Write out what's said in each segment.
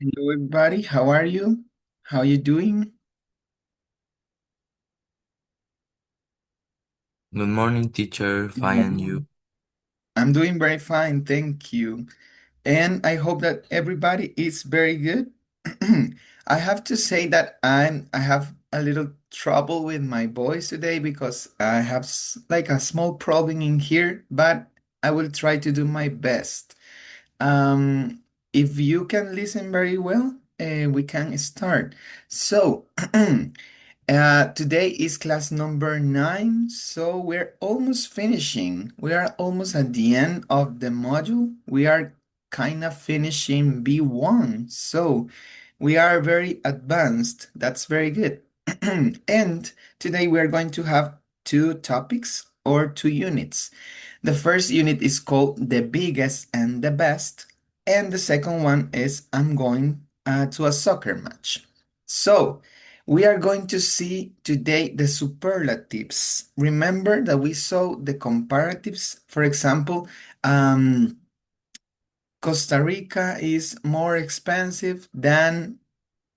Hello, everybody. How are you? How you doing? Good morning, teacher. Fine, and you? Mhm. I'm doing very fine, thank you. And I hope that everybody is very good. I have to say that I have a little trouble with my voice today because I have like a small problem in here, but I will try to do my best. Um, if you can listen very well, we can start. So, today is class number 9, so we're almost finishing. We are almost at the end of the module. We are kind of finishing B1, so we are very advanced. That's very good. And today we are going to have two topics or two units. The first unit is called The Biggest and the Best, and the second one is I'm going to a soccer match. So, we are going to see today the superlatives. Remember that we saw the comparatives. For example, um, Costa Rica is more expensive than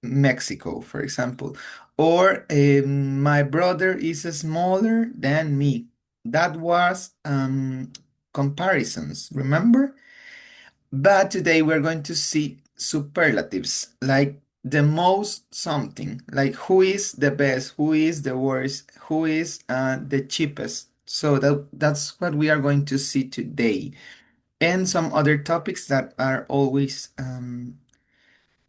Mexico, for example. Or my brother is smaller than me. That was comparisons, remember? But today we're going to see superlatives, like the most something, like who is the best, who is the worst, who is the cheapest. So that's what we are going to see today. And some other topics that are always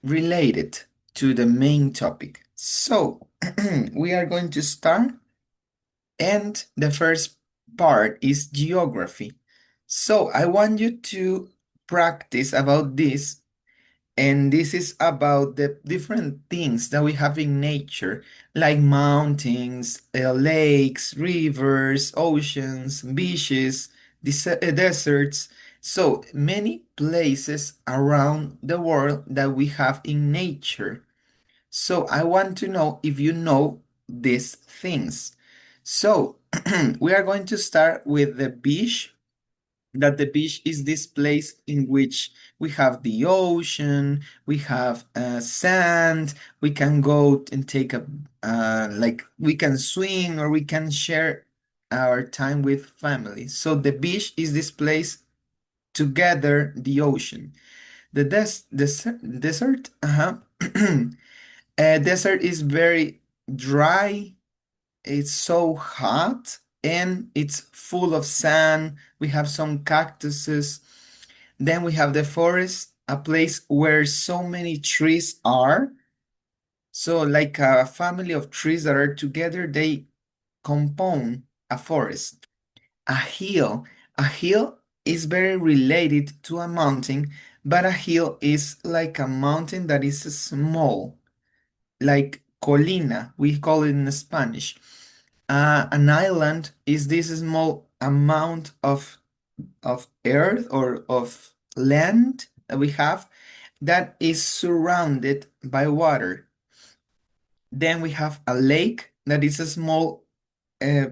related to the main topic. So we are going to start, and the first part is geography. So I want you to practice about this, and this is about the different things that we have in nature, like mountains, lakes, rivers, oceans, beaches, deserts. So many places around the world that we have in nature. So I want to know if you know these things. So we are going to start with the beach, that the beach is this place in which we have the ocean, we have sand, we can go and take a, like we can swim or we can share our time with family. So the beach is this place together, the ocean. The desert, desert is very dry, it's so hot, and it's full of sand. We have some cactuses. Then we have the forest, a place where so many trees are. So, like a family of trees that are together, they compound a forest. A hill is very related to a mountain, but a hill is like a mountain that is small, like colina, we call it in Spanish. An island is this small amount of earth or of land that we have that is surrounded by water. Then we have a lake that is a small uh,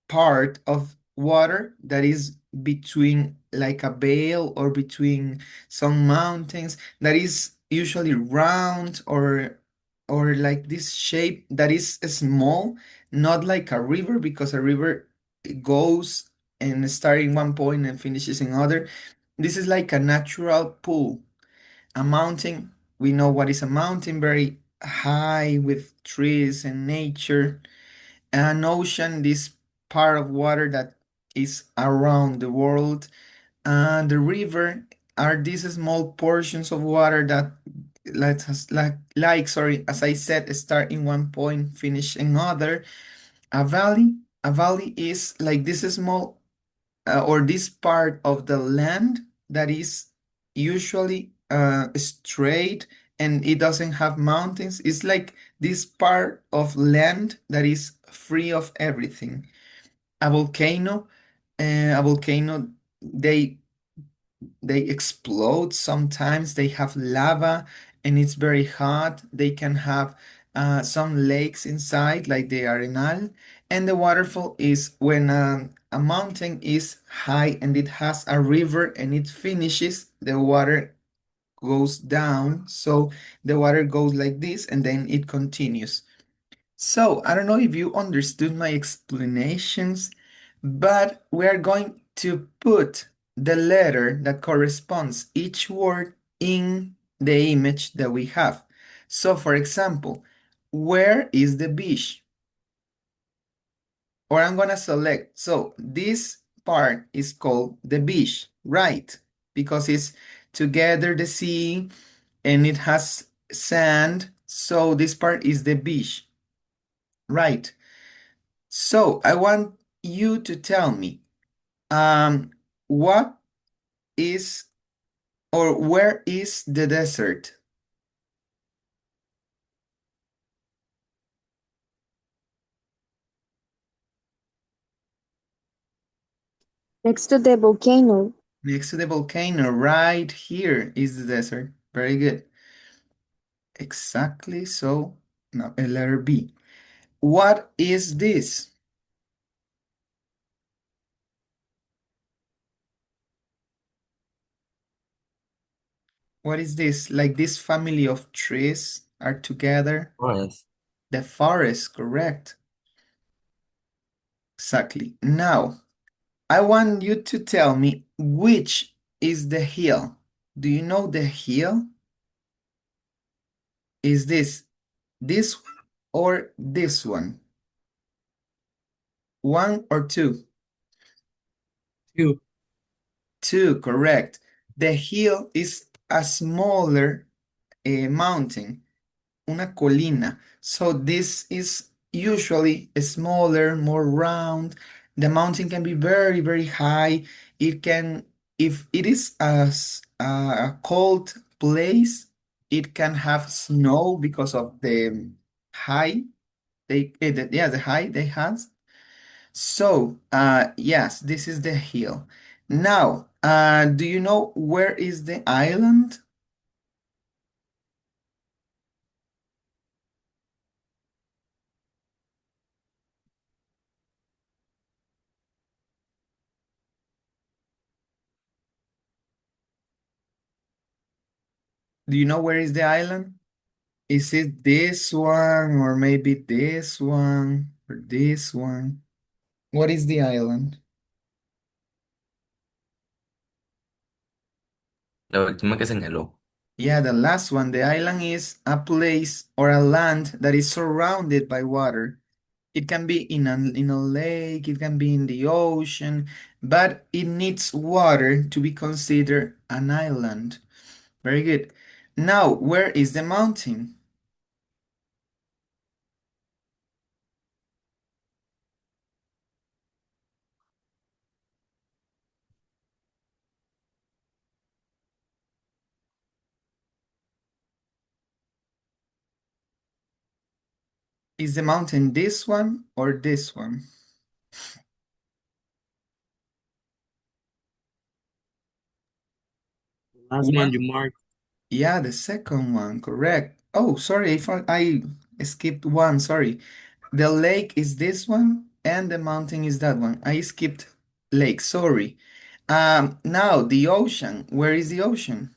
part of water that is between like a veil or between some mountains that is usually round or like this shape that is small, not like a river because a river goes and start in one point and finishes in other. This is like a natural pool. A mountain, we know what is a mountain, very high with trees and nature. An ocean, this part of water that is around the world. And the river are these small portions of water that let us sorry, as I said, start in one point, finish in other. A valley, a valley is like this small or this part of the land that is usually straight and it doesn't have mountains. It's like this part of land that is free of everything. A volcano, a volcano, they they explode sometimes. They have lava and it's very hot. They can have some lakes inside, like the Arenal. And the waterfall is when a mountain is high and it has a river and it finishes, the water goes down. So the water goes like this and then it continues. So I don't know if you understood my explanations, but we are going to put the letter that corresponds each word in the image that we have. So for example, where is the beach? Or I'm gonna select. So this part is called the beach, right? Because it's together the sea and it has sand. So this part is the beach, right? So I want you to tell me, what is or where is the desert? Next to the volcano. Next to the volcano, right here is the desert. Very good. Exactly. So now a letter B. What is this? What is this? Like this family of trees are together. Forest. The forest, correct. Exactly. Now, I want you to tell me which is the hill. Do you know the hill? Is this one or this one? One or two? Two. Two, correct. The hill is a smaller mountain, una colina. So this is usually a smaller, more round. The mountain can be very, very high. It can, if it is a cold place, it can have snow because of the high the height they have. So, yes, this is the hill. Now, do you know where is the island? Do you know where is the island? Is it this one or maybe this one or this one? What is the island? La última que señaló. Yeah, the last one. The island is a place or a land that is surrounded by water. It can be in a lake, it can be in the ocean, but it needs water to be considered an island. Very good. Now, where is the mountain? Is the mountain this one or this one? Last one One. you mark. Yeah, the second one, correct. Oh, sorry, I skipped one, sorry. The lake is this one and the mountain is that one. I skipped lake, sorry. Now the ocean. Where is the ocean?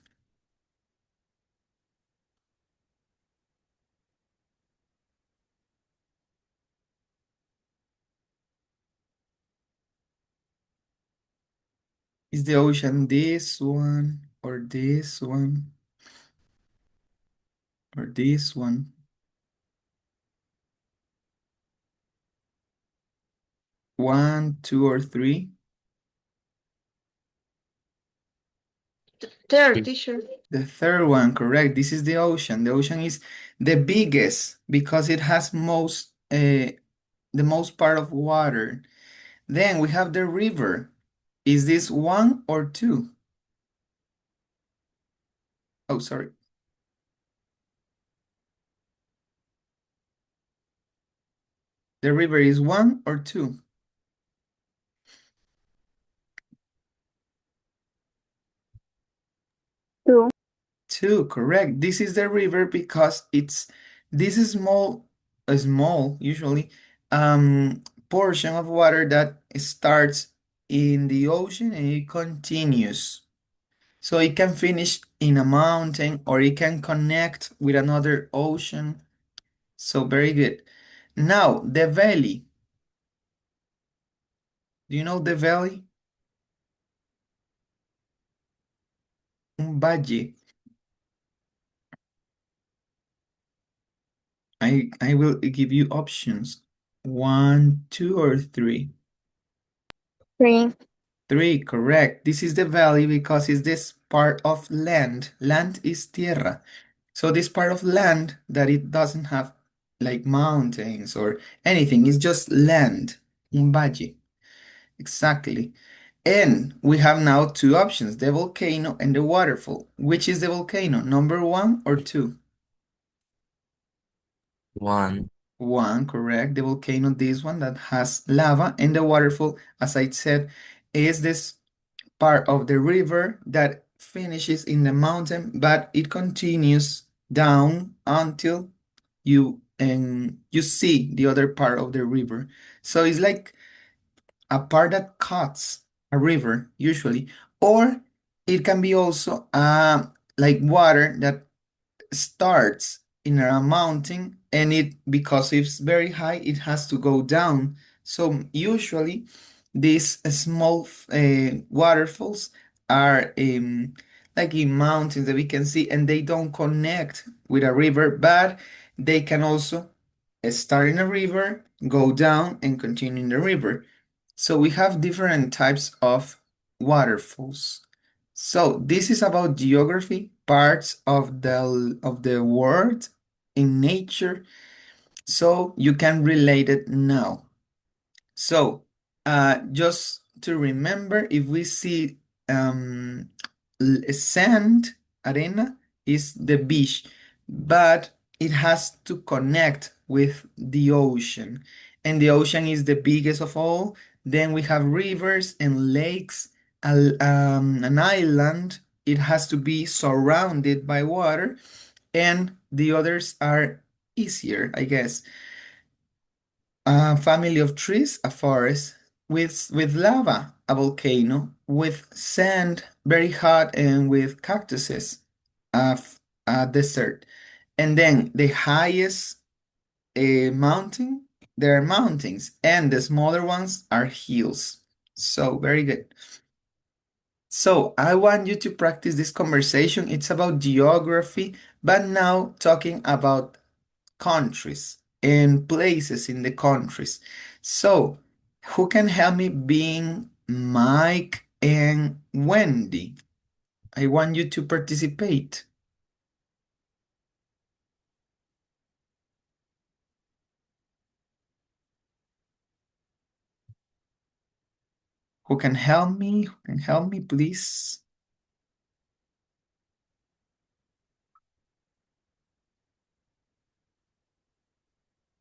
Is the ocean this one or this one or this one? One, two, or three? Third, teacher. The third one, correct. This is the ocean. The ocean is the biggest because it has the most part of water. Then we have the river. Is this one or two? Oh, sorry. The river is one or two? Two. Two, correct. This is the river because it's this is small usually portion of water that starts in the ocean and it continues. So it can finish in a mountain or it can connect with another ocean. So very good. Now, the valley. Do you know the valley? Un valle. I will give you options. One, two, or three. 3. Three, correct. This is the valley because it's this part of land. Land is tierra. So this part of land that it doesn't have like mountains or anything. It's just land. Un valle. Exactly. And we have now two options, the volcano and the waterfall. Which is the volcano, number one or two? One. One, correct. The volcano, this one that has lava, and the waterfall, as I said, is this part of the river that finishes in the mountain, but it continues down until you see the other part of the river. So it's like a part that cuts a river usually, or it can be also like water that starts in a mountain and it because it's very high it has to go down. So usually these small waterfalls are like in mountains that we can see and they don't connect with a river, but they can also start in a river, go down and continue in the river. So we have different types of waterfalls. So this is about geography, parts of the world in nature, so you can relate it now. So just to remember, if we see sand, arena is the beach, but it has to connect with the ocean, and the ocean is the biggest of all. Then we have rivers and lakes, an island. It has to be surrounded by water, and the others are easier, I guess. A family of trees, a forest, with lava, a volcano, with sand, very hot, and with cactuses, a desert. And then the highest mountain, there are mountains, and the smaller ones are hills. So very good. So I want you to practice this conversation. It's about geography, but now talking about countries and places in the countries. So, who can help me being Mike and Wendy? I want you to participate. Who can help me? Who can help me, please?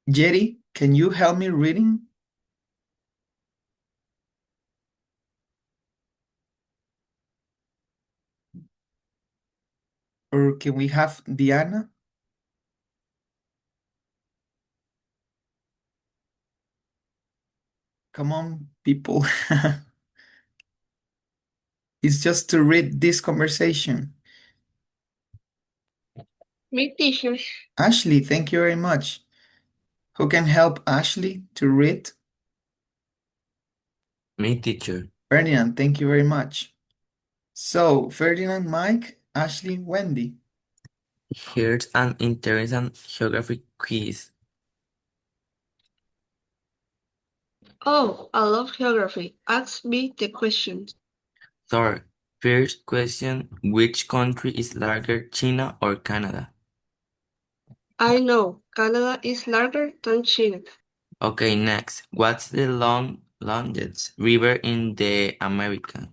Jerry, can you help me reading? Or can we have Diana? Come on, people. It's just to read this conversation. Me, teacher. Ashley, thank you very much. Who can help Ashley to read? Me, teacher. Ferdinand, thank you very much. So, Ferdinand, Mike, Ashley, Wendy. Here's an interesting geography quiz. Oh, I love geography. Ask me the questions. So, first question, which country is larger, China or Canada? I know Canada is larger than China. Okay, next, what's the longest river in the America?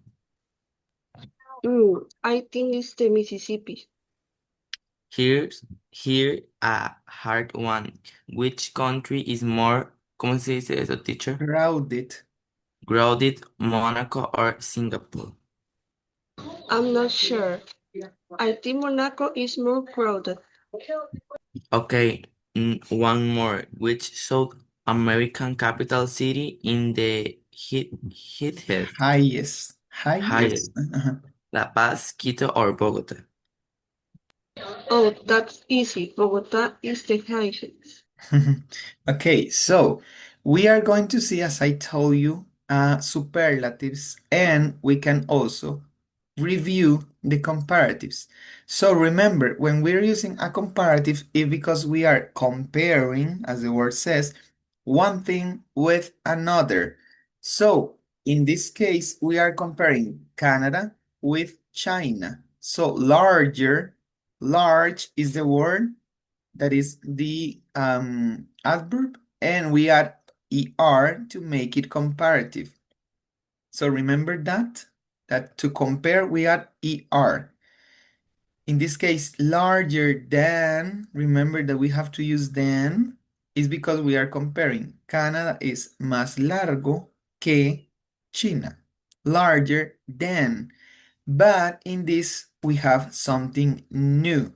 I think it's the Mississippi. Here a hard one. Which country is more, ¿cómo se dice eso, teacher? Crowded. Crowded, Monaco or Singapore? I'm not sure. I think Monaco is more crowded. Okay, one more. Which South American capital city in the hit head Highest. Highest. highest? La Paz, Quito, or Bogota? Oh, that's easy. Bogota is the highest. Okay, so we are going to see, as I told you, superlatives, and we can also review the comparatives. So remember, when we're using a comparative, it's because we are comparing, as the word says, one thing with another. So in this case, we are comparing Canada with China. So large is the word that is the adverb, and we add er to make it comparative. So remember that to compare we add er. In this case, larger than, remember that we have to use than, is because we are comparing. Canada is más largo que China. Larger than. But in this, we have something new.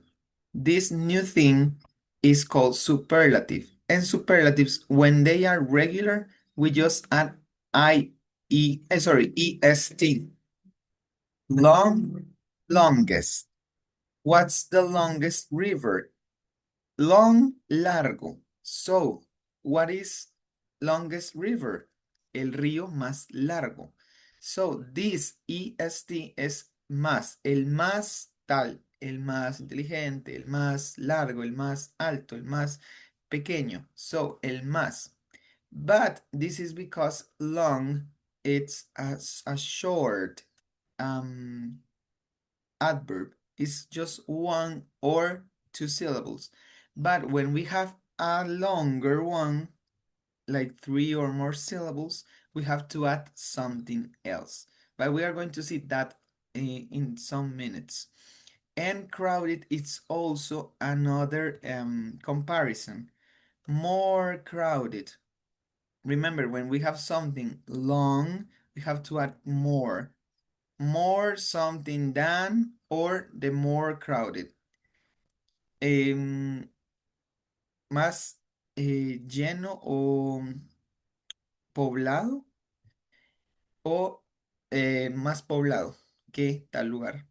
This new thing is called superlative. And superlatives, when they are regular, we just add est. Long, longest. What's the longest river? Long, largo. So, what is longest river? El río más largo. So, this est es más, el más tal, el más inteligente, el más largo, el más alto, el más pequeño. So, el más. But this is because long, it's a short adverb. It's just one or two syllables. But when we have a longer one, like three or more syllables, we have to add something else. But we are going to see that in some minutes. And crowded is also another comparison. More crowded. Remember, when we have something long, we have to add more. More something than or the more crowded. Más lleno o poblado o más poblado que tal lugar.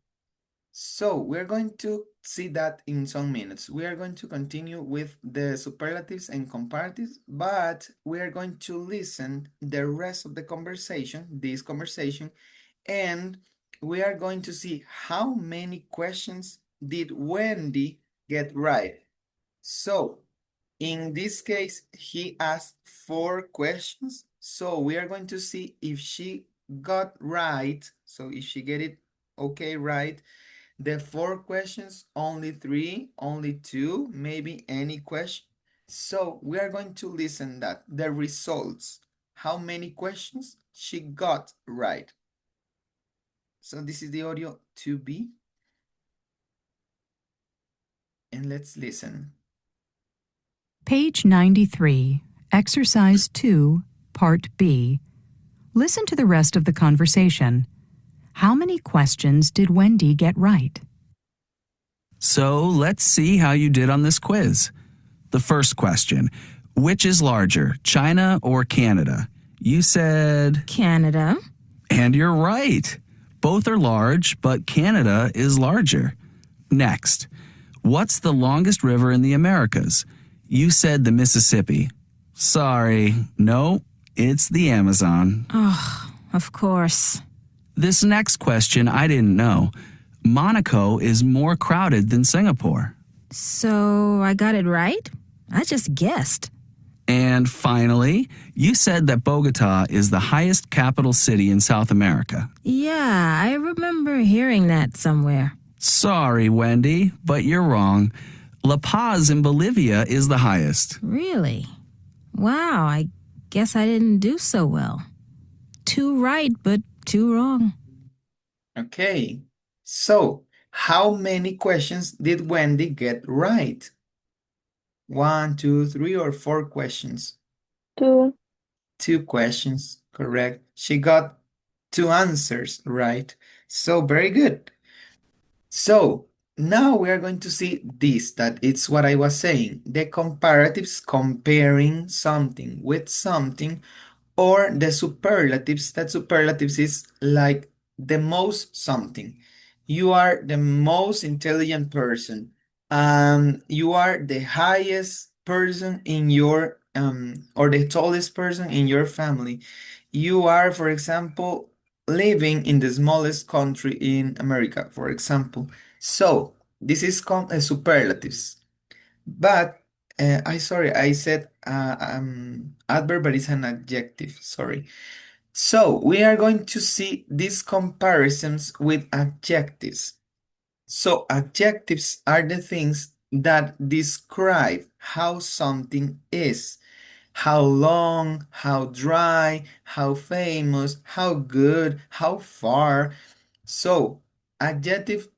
So we're going to see that in some minutes. We are going to continue with the superlatives and comparatives, but we are going to listen the rest of the conversation, this conversation, and we are going to see how many questions did Wendy get right. So in this case, he asked 4 questions. So we are going to see if she got right. So if she get it okay right, the 4 questions, only 3, only 2, maybe any question. So we are going to listen that the results, how many questions she got right. So this is the audio 2B. And let's listen. Page 93, Exercise 2, Part B. Listen to the rest of the conversation. How many questions did Wendy get right? So let's see how you did on this quiz. The first question, which is larger, China or Canada? You said, Canada. and you're right. Both are large, but Canada is larger. Next, what's the longest river in the Americas? You said the Mississippi. Sorry, no, it's the Amazon. Oh, of course. This next question I didn't know. Monaco is more crowded than Singapore. So I got it right? I just guessed. And finally, you said that Bogota is the highest capital city in South America. Yeah, I remember hearing that somewhere. Sorry, Wendy, but you're wrong. La Paz in Bolivia is the highest. Really? Wow, I guess I didn't do so well. 2 right, but 2 wrong. Okay, so how many questions did Wendy get right? 1, 2, 3, or 4 questions? 2, 2 questions, correct. She got 2 answers right. So very good. So now we are going to see this, that it's what I was saying, the comparatives, comparing something with something, or the superlatives, that superlatives is like the most something. You are the most intelligent person. You are the highest person in your or the tallest person in your family. You are, for example, living in the smallest country in America, for example. So this is called superlatives. But I said adverb, but it's an adjective. Sorry. So we are going to see these comparisons with adjectives. So adjectives are the things that describe how something is. How long, how dry, how famous, how good, how far. So adjectives,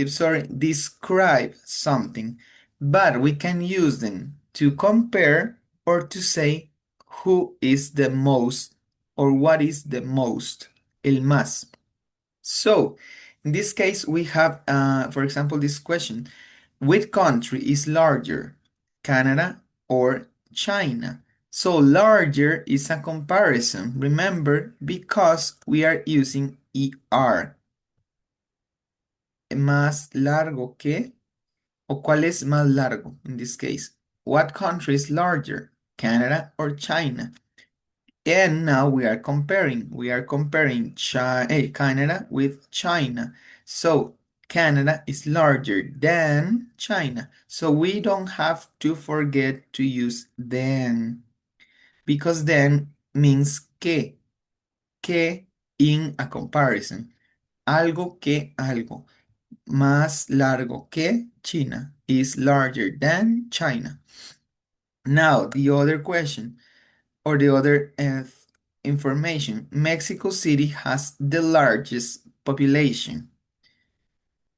sorry, describe something, but we can use them to compare or to say who is the most or what is the most, el más. So in this case, we have, for example, this question: which country is larger, Canada or China? So larger is a comparison, remember, because we are using ER. Más largo que, o cuál es más largo in this case? What country is larger, Canada or China? And now we are comparing. We are comparing Canada with China. So Canada is larger than China. So we don't have to forget to use then, because then means que in a comparison. Algo que algo. Más largo que China is larger than China. Now, the other question or the other information. Mexico City has the largest population.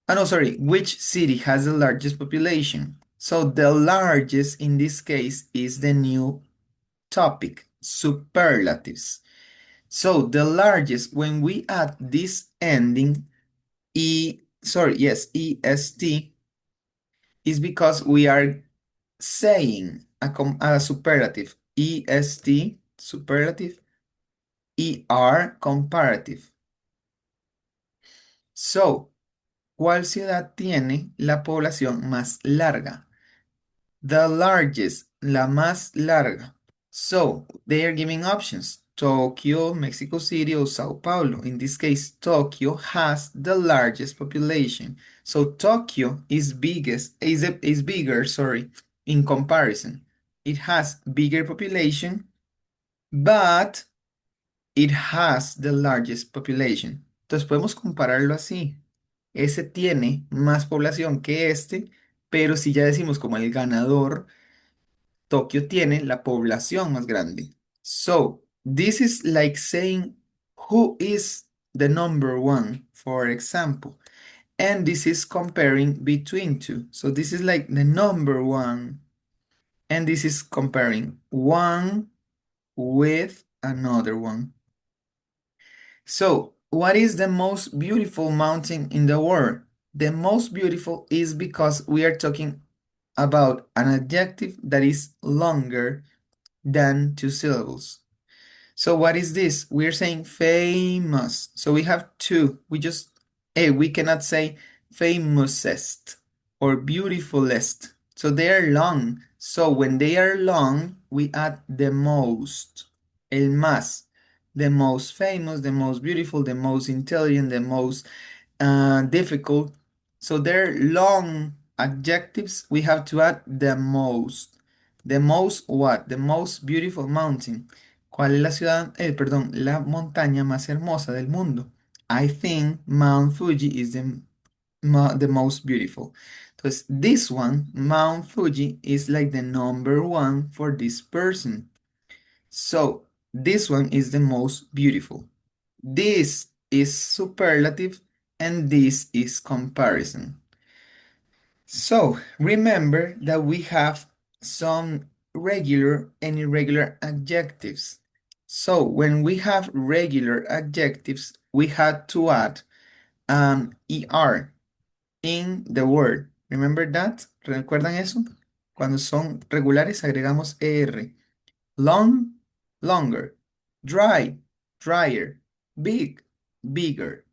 Oh, no, sorry. Which city has the largest population? So the largest in this case is the new topic, superlatives. So the largest, when we add this ending, est, is because we are saying a superlative, est, superlative, comparative. So, ¿cuál ciudad tiene la población más larga? The largest, la más larga. So, they are giving options. Tokyo, Mexico City, or Sao Paulo. In this case, Tokyo has the largest population. So Tokyo is bigger, sorry, in comparison. It has bigger population, but it has the largest population. Entonces podemos compararlo así. Ese tiene más población que este, pero si ya decimos como el ganador, Tokio tiene la población más grande. So, this is like saying who is the number one, for example. And this is comparing between two. So this is like the number one. And this is comparing one with another one. So, what is the most beautiful mountain in the world? The most beautiful is because we are talking about an adjective that is longer than two syllables. So what is this? We're saying famous. So we have two. We cannot say famousest or beautifulest. So they are long. So when they are long, we add the most, el más, the most famous, the most beautiful, the most intelligent, the most difficult. So they're long adjectives. We have to add the most. The most what? The most beautiful mountain. ¿Cuál es la montaña más hermosa del mundo? I think Mount Fuji is the most beautiful. Entonces, this one, Mount Fuji, is like the number one for this person. So, this one is the most beautiful. This is superlative and this is comparison. So remember that we have some regular and irregular adjectives. So when we have regular adjectives, we had to add ER in the word. Remember that? ¿Recuerdan eso? Cuando son regulares agregamos ER. Long, longer. Dry, drier. Big, bigger.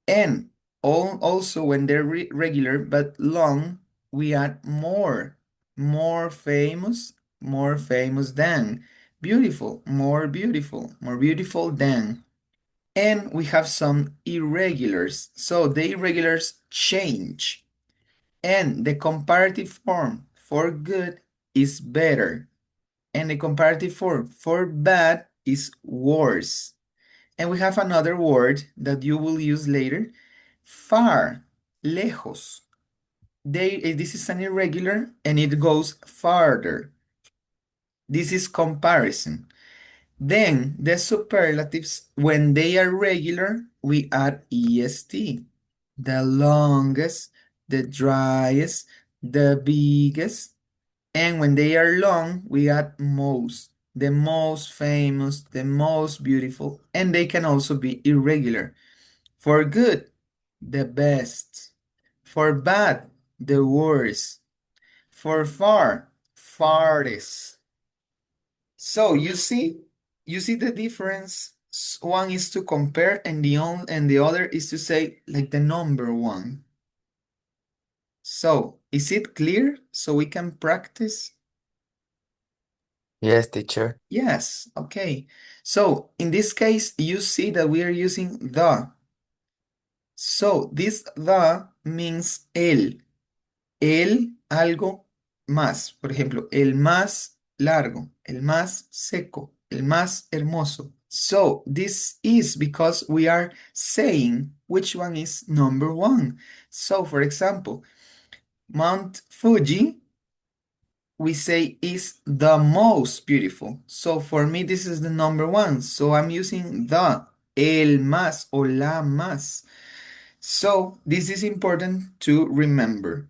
And Also, when they're regular but long, we add more. More famous than. Beautiful, more beautiful than. And we have some irregulars. So the irregulars change. And the comparative form for good is better. And the comparative form for bad is worse. And we have another word that you will use later, far, lejos. This is an irregular and it goes farther. This is comparison. Then the superlatives, when they are regular, we add est. The longest, the driest, the biggest. And when they are long, we add most. The most famous, the most beautiful. And they can also be irregular. For good, the best. For bad, the worst. For far, farthest. So you see the difference. One is to compare and the other is to say like the number one. So is it clear? So we can practice? Yes, teacher. Yes, okay. So in this case, you see that we are using the. So this the means algo más. Por ejemplo, el más largo, el más seco, el más hermoso. So this is because we are saying which one is number one. So for example, Mount Fuji, we say is the most beautiful. So for me, this is the number one. So I'm using the, el más o la más. So this is important to remember.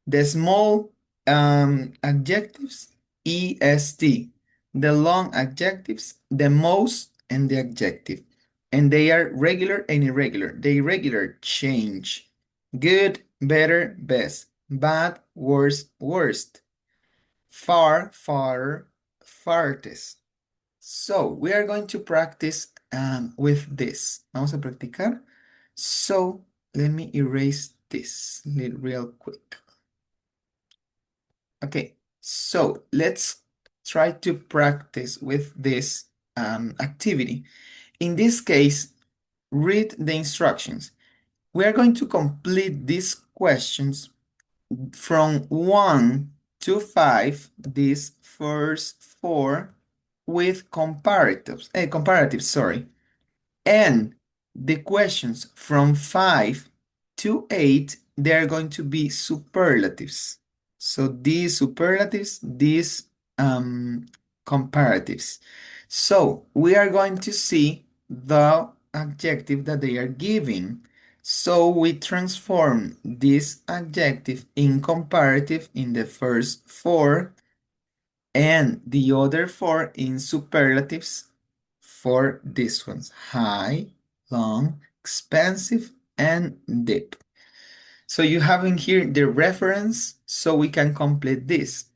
The small adjectives, est. The long adjectives, the most and the adjective. And they are regular and irregular. The irregular change. Good, better, best. Bad, worst, worst. Far, far, farthest. So we are going to practice with this. Vamos a practicar. So let me erase this real quick. Okay, so let's try to practice with this activity. In this case, read the instructions. We are going to complete these questions from 1 to 5, these first four, with comparatives, sorry. And the questions from 5 to 8, they're going to be superlatives. So these superlatives, these comparatives. So we are going to see the adjective that they are giving. So we transform this adjective in comparative in the first four and the other four in superlatives for these ones: high, long, expensive, and deep. So you have in here the reference so we can complete this.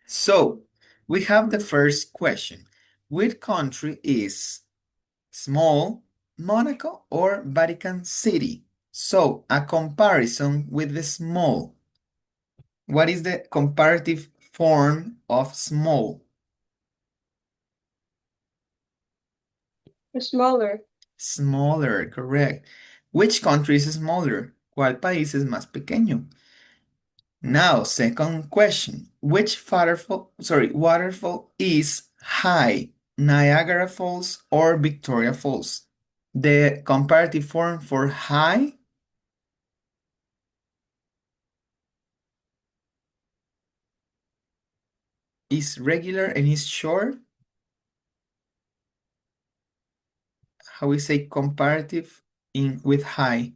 So we have the first question. Which country is small, Monaco or Vatican City? So a comparison with the small. What is the comparative form of small? Smaller. Smaller, correct. Which country is smaller? ¿Cuál país es más pequeño? Now, second question. Which waterfall is high? Niagara Falls or Victoria Falls? The comparative form for high is regular and is short. How we say comparative with high?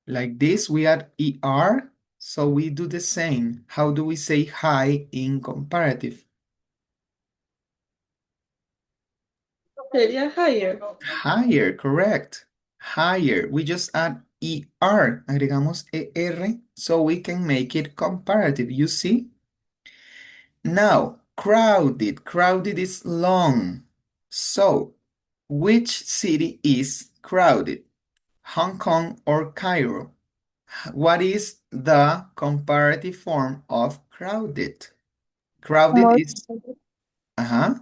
Like this, we add ER, so we do the same. How do we say high in comparative? Sería higher. Higher, correct. Higher. We just add ER. Agregamos ER so we can make it comparative. You see? Now, Crowded. Crowded is long. So, which city is crowded? Hong Kong or Cairo? What is the comparative form of crowded? Crowded More, is, uh-huh,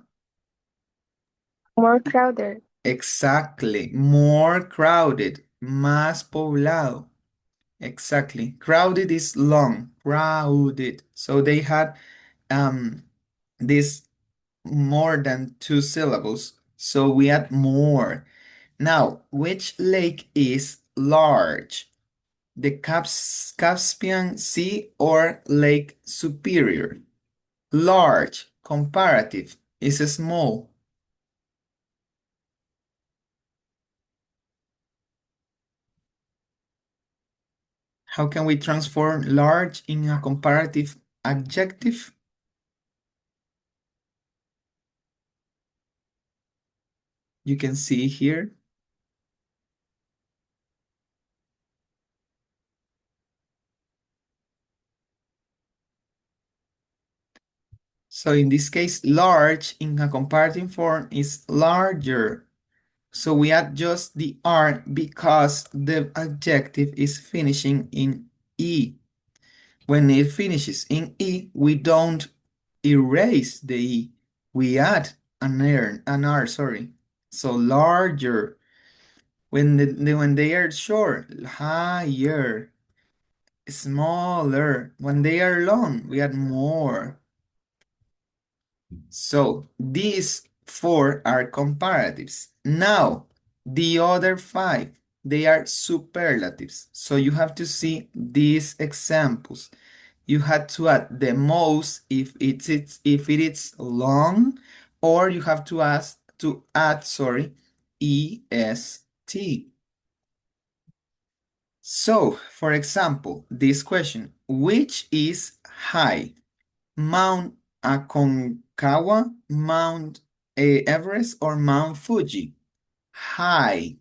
more crowded. exactly, more crowded, más poblado. Exactly. Crowded is long, crowded. So they had this more than two syllables. So we add more. Now, which lake is large? The Caspian Sea or Lake Superior? Large, comparative, is small. How can we transform large in a comparative adjective? You can see here. So in this case, large in a comparative form is larger. So we add just the R because the adjective is finishing in E. When it finishes in E, we don't erase the E. We add an R, sorry. So larger. When they are short, higher. Smaller. When they are long, we add more. So these four are comparatives. Now, the other five, they are superlatives. So you have to see these examples. You had to add the most if it is long, or you have to add, sorry, est. So, for example, this question, which is high? Mount Aconcagua, Mount Everest, or Mount Fuji? High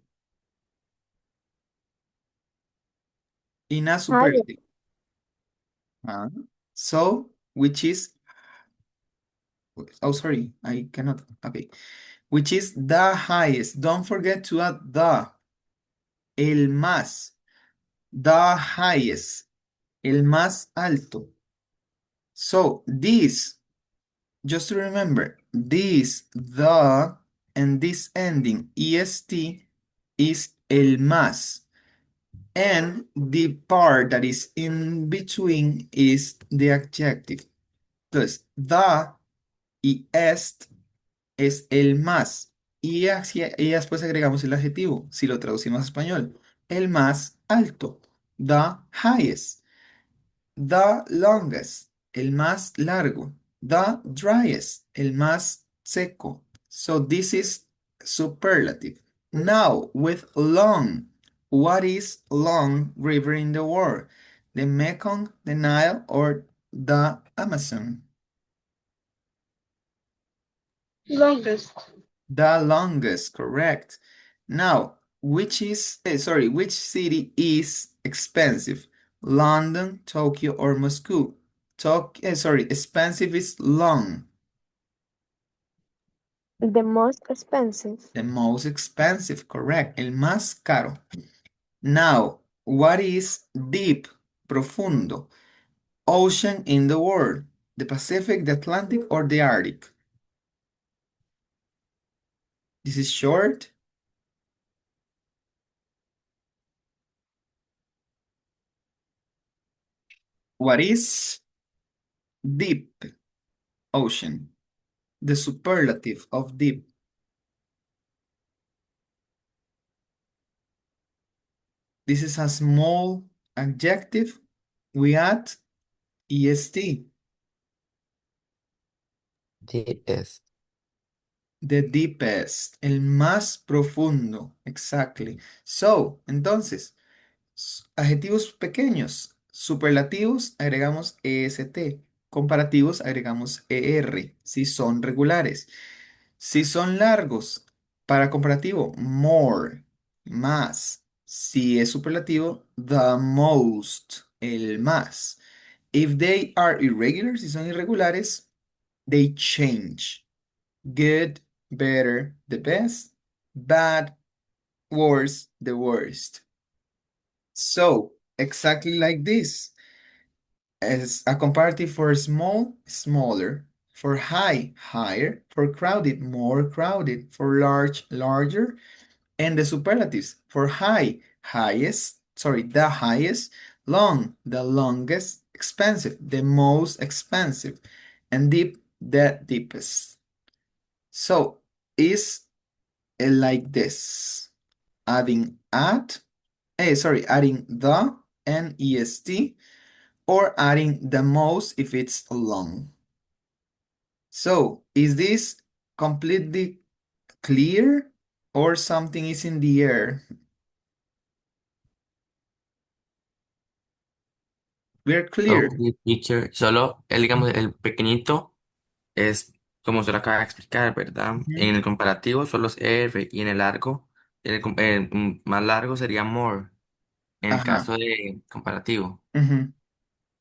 in a Higher. superlative. So, which is, oh, sorry, I cannot, okay. Which is the highest. Don't forget to add the, el más, the highest, el más alto. So, this, just to remember, this, the, and this ending, est, is el más. And the part that is in between is the adjective. Entonces, the y est es el más. Y después agregamos el adjetivo, si lo traducimos a español. El más alto. The highest. The longest. El más largo. The driest. El más seco. So this is superlative. Now, with long. What is long river in the world? The Mekong, the Nile, or the Amazon? Longest. The longest, correct. Now, which city is expensive? London, Tokyo, or Moscow? Expensive is long. The most expensive. The most expensive, correct. El más caro. Now, what is deep, profundo? Ocean in the world. The Pacific, the Atlantic, or the Arctic? This is short. What is deep? Ocean. The superlative of deep. This is a small adjective. We add est. Deepest. The deepest. El más profundo. Exactly. So, entonces, adjetivos pequeños. Superlativos agregamos est. Comparativos agregamos er. Si son regulares. Si son largos, para comparativo, more, más. Si es superlativo, the most, el más. If they are irregular, si son irregulares, They change. Good, better, the best, bad, worse, the worst. So, exactly like this, as a comparative for small, smaller, for high, higher, for crowded, more crowded, for large, larger, and the superlatives for high, highest, sorry, the highest, long, the longest, expensive, the most expensive, and deep, the deepest. So, is like this, adding adding the and est, or adding the most if it's long. So, is this completely clear or something is in the air? We're clear. Ok, teacher. Solo, digamos, el pequeñito es como se lo acaba de explicar, ¿verdad? Ujú. En el comparativo solo es R y en el largo, el más largo sería more, en el Ajá. caso de comparativo. Ujú.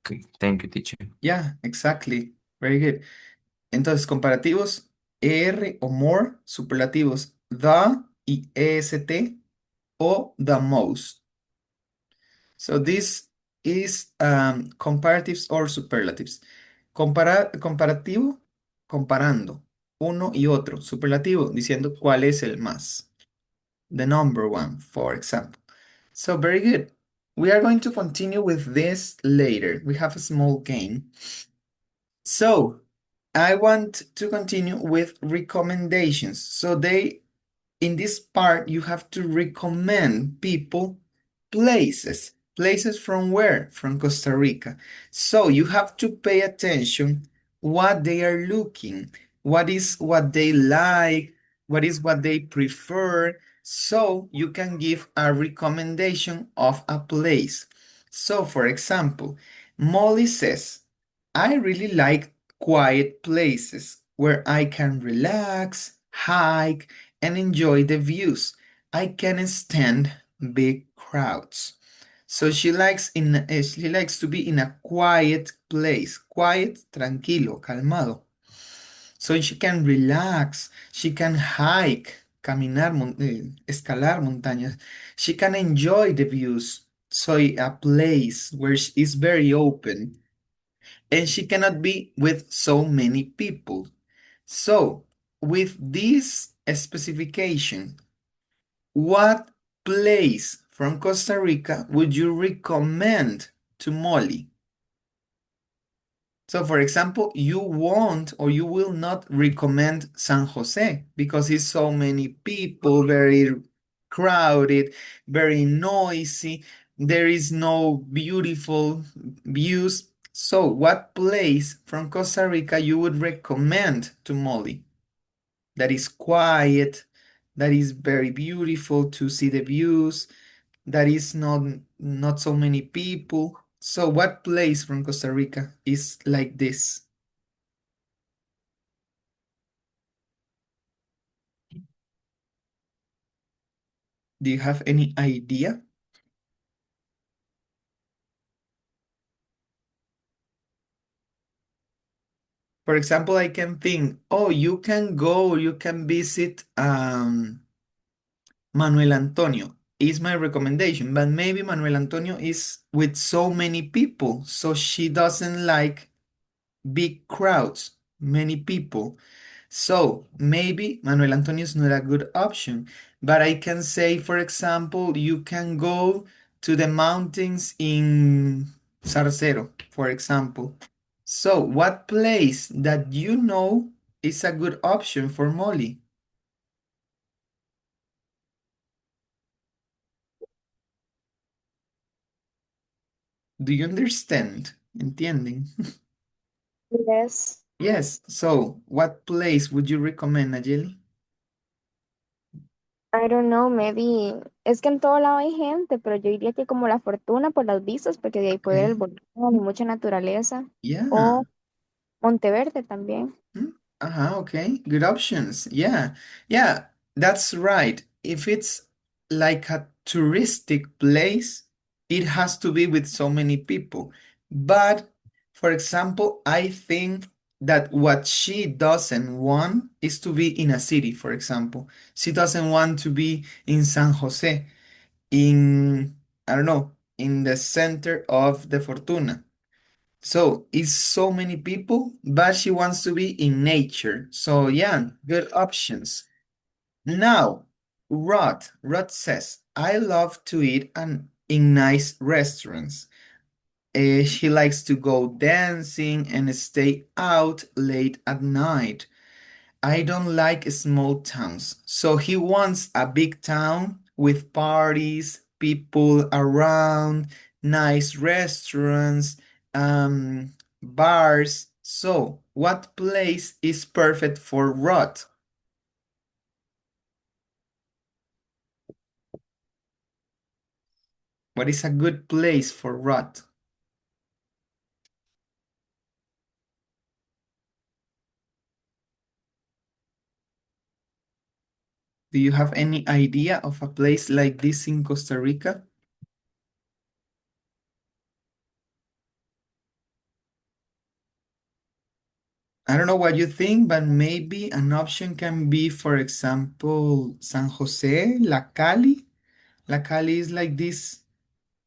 Ok, thank you, teacher. Yeah, exactly. Very good. Entonces, comparativos, ER o more, superlativos, the y EST o the most. So this is comparatives or superlatives. Comparativo, comparando uno y otro. Superlativo, diciendo cuál es el más. The number one, for example. So very good. We are going to continue with this later. We have a small game. So I want to continue with recommendations. So in this part, you have to recommend people places. Places from where? From Costa Rica. So you have to pay attention what they are looking, what is what they like, what is what they prefer. So you can give a recommendation of a place. So for example, Molly says, I really like quiet places where I can relax, hike, and enjoy the views. I can stand big crowds. So she likes to be in a quiet place, quiet, tranquilo, calmado. So she can relax, she can hike, escalar montañas. She can enjoy the views. So a place where is very open and she cannot be with so many people. So, with this specification, what place from Costa Rica would you recommend to Molly? So, for example, you won't or you will not recommend San Jose because it's so many people, very crowded, very noisy. There is no beautiful views. So, what place from Costa Rica you would recommend to Molly that is quiet, that is very beautiful to see the views, that is not so many people. So what place from Costa Rica is like this? Do you have any idea? For example, I can think, oh, you can go, you can visit Manuel Antonio is my recommendation, but maybe Manuel Antonio is with so many people, so she doesn't like big crowds, many people. So maybe Manuel Antonio is not a good option, but I can say, for example, you can go to the mountains in Sarcero, for example. So what place that you know is a good option for Molly? Do you understand? ¿Entienden? Yes. Yes. So what place would you recommend, Nayeli? I don't know, maybe. Es que en todo lado hay gente, pero yo diría que como la Fortuna por las vistas, porque de ahí puede ver el Okay. volcán y mucha naturaleza. Yeah. O Monteverde también. Okay. Good options. Yeah. Yeah, that's right. If it's like a touristic place, it has to be with so many people. But for example, I think that what she doesn't want is to be in a city, for example. She doesn't want to be in San Jose, in, I don't know, in the center of the Fortuna. So it's so many people, but she wants to be in nature. So yeah, good options. Now, Rod says, I love to eat in nice restaurants. She likes to go dancing and stay out late at night. I don't like small towns. So he wants a big town with parties, people around, nice restaurants, bars. So, what place is perfect for Rod? What is a good place for Rod? Do you have any idea of a place like this in Costa Rica? I don't know what you think, but maybe an option can be, for example, San Jose, La Cali. La Cali is like this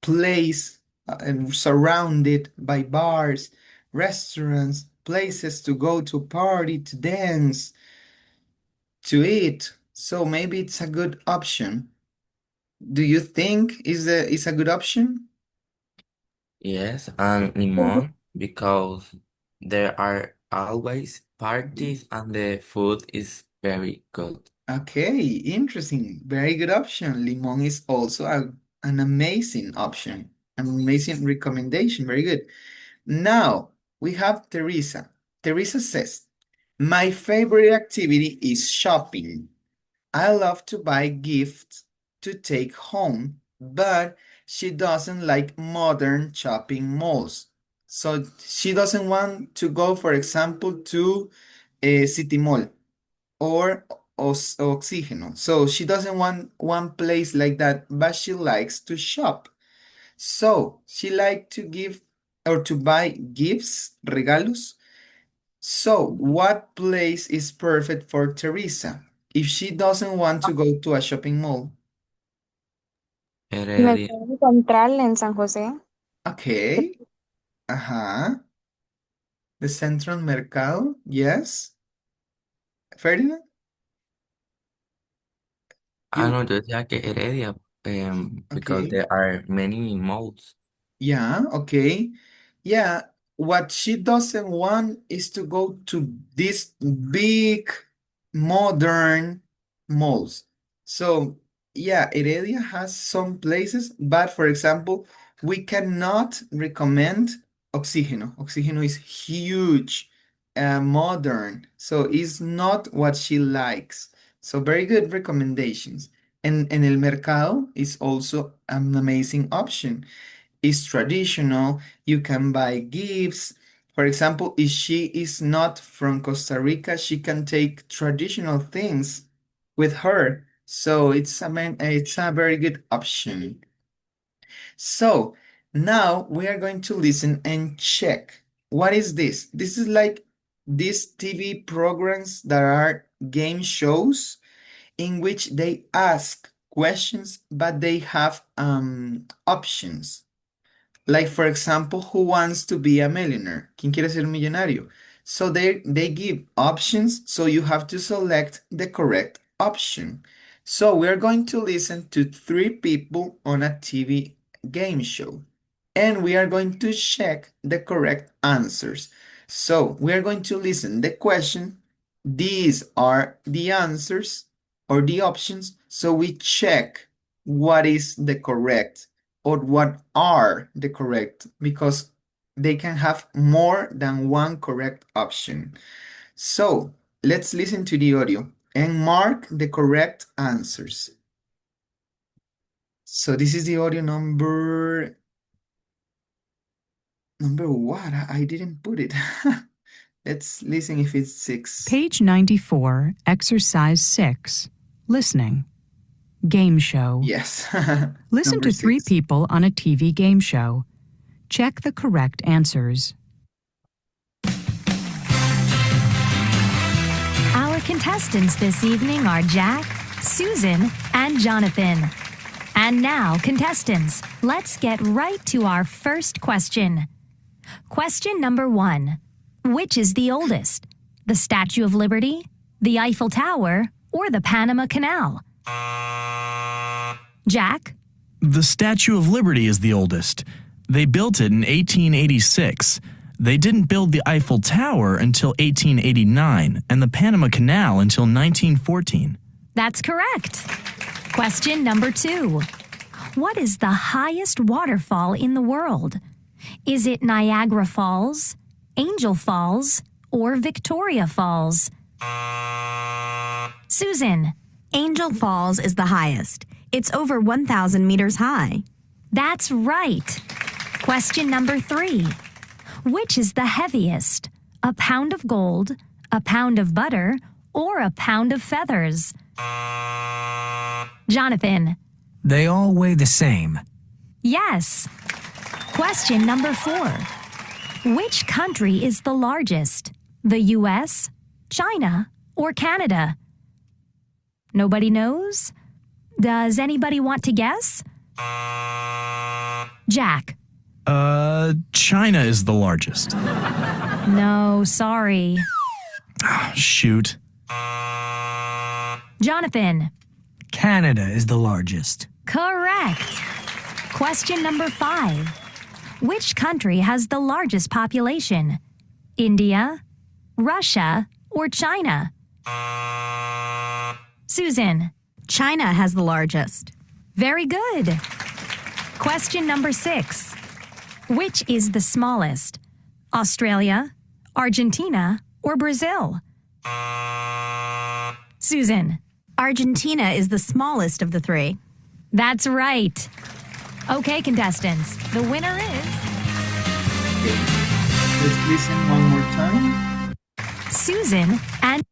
place and surrounded by bars, restaurants, places to go to party, to dance, to eat. So maybe it's a good option. Do you think is a good option? Yes, and limon because there are always parties and the food is very good. Okay, interesting. Very good option. Limon is also an amazing option, an amazing recommendation. Very good. Now we have Teresa. Teresa says, my favorite activity is shopping. I love to buy gifts to take home, but she doesn't like modern shopping malls. So she doesn't want to go, for example, to a city mall or Oxígeno. So she doesn't want one place like that, but she likes to shop. So she likes to give or to buy gifts, regalos. So what place is perfect for Teresa if she doesn't want to go to a shopping mall? Me Heredia. puedo encontrarla en San José. Okay. Ajá. The Central Mercado. Yes. Ferdinand? Ah, You no, yo decía que Heredia, because okay. there are many malls. Yeah, okay. Yeah, what she doesn't want is to go to these big modern malls. So, yeah, Heredia has some places, but for example, we cannot recommend Oxígeno. Oxígeno is huge, modern, so it's not what she likes. So, very good recommendations. And El Mercado is also an amazing option. It's traditional. You can buy gifts. For example, if she is not from Costa Rica, she can take traditional things with her. So it's a very good option. So now we are going to listen and check. What is this? This is like these TV programs that are game shows in which they ask questions, but they have options. Like, for example, who wants to be a millionaire? ¿Quién quiere ser un millonario? So they give options, so you have to select the correct option. So we're going to listen to three people on a TV game show, and we are going to check the correct answers. So we are going to listen the question. These are the answers or the options. So we check what is the correct or what are the correct because they can have more than one correct option. So let's listen to the audio and mark the correct answers. So this is the audio number what? I didn't put it. Let's listen if it's 6. Page 94, Exercise 6, Listening. Game show. Yes. Listen Number to 3 6. people on a TV game show. Check the correct answers. contestants this evening are Jack, Susan, and Jonathan. And now, contestants, let's get right to our first question. Question number 1. Which is the oldest? The Statue of Liberty, the Eiffel Tower, or the Panama Canal? Jack? The Statue of Liberty is the oldest. They built it in 1886. They didn't build the Eiffel Tower until 1889 and the Panama Canal until 1914. That's correct. Question number 2. What is the highest waterfall in the world? Is it Niagara Falls, Angel Falls, or Victoria Falls? Susan? Angel Falls is the highest. It's over 1,000 meters high. That's right. Question number 3. Which is the heaviest? A pound of gold, a pound of butter, or a pound of feathers? Jonathan? They all weigh the same. Yes. Question number 4. Which country is the largest? The U.S., China, or Canada? Nobody knows? Does anybody want to guess? Jack? China is the largest. No, sorry. Shoot. Jonathan? Canada is the largest. Correct. Question number 5. Which country has the largest population? India, Russia, or China? Susan? China has the largest. Very good. Question number 6. Which is the smallest? Australia, Argentina, or Brazil? Susan? Argentina is the smallest of the 3. That's right. Okay, contestants, the winner is... Let's listen one more time. Susan and...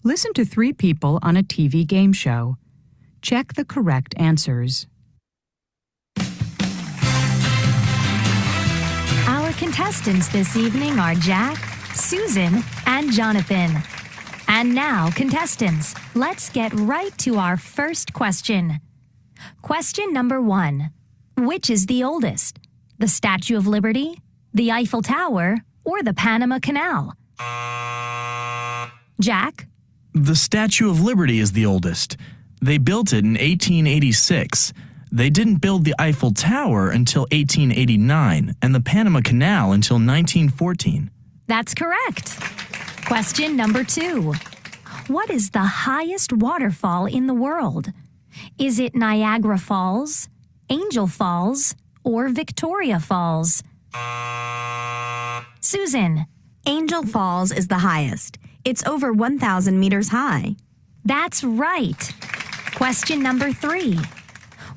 Listen to 3 people on a TV game show. Check the correct answers. Our contestants this evening are Jack, Susan, and Jonathan. And now, contestants, let's get right to our first question. Question number 1. Which is the oldest? The Statue of Liberty, the Eiffel Tower, or the Panama Canal? Jack? The Statue of Liberty is the oldest. They built it in 1886. They didn't build the Eiffel Tower until 1889 and the Panama Canal until 1914. That's correct. Question number 2. What is the highest waterfall in the world? Is it Niagara Falls, Angel Falls, or Victoria Falls? Susan? Angel Falls is the highest. It's over 1,000 meters high. That's right. Question number 3.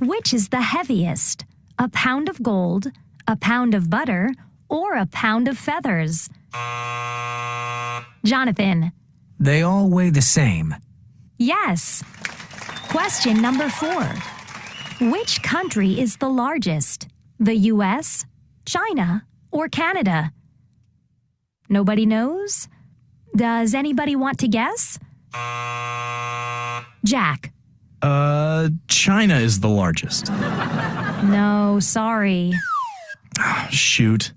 Which is the heaviest? A pound of gold, a pound of butter, or a pound of feathers? Jonathan? They all weigh the same. Yes. Question number 4. Which country is the largest? The U.S., China, or Canada? Nobody knows? Does anybody want to guess? Jack? China is the largest. No, sorry. Shoot.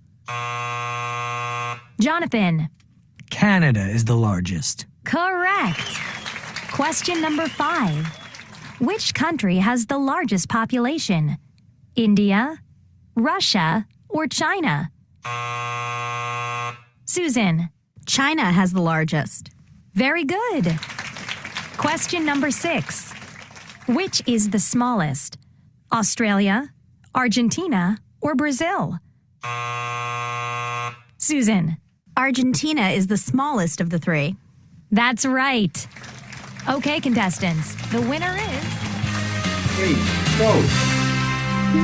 Jonathan? Canada is the largest. Correct. Question number 5. Which country has the largest population? India, Russia, or China? Susan? China has the largest. Very good. Question number 6. Which is the smallest? Australia, Argentina, or Brazil? Susan? Argentina is the smallest of the 3. That's right. Okay, contestants, the winner is... Okay, so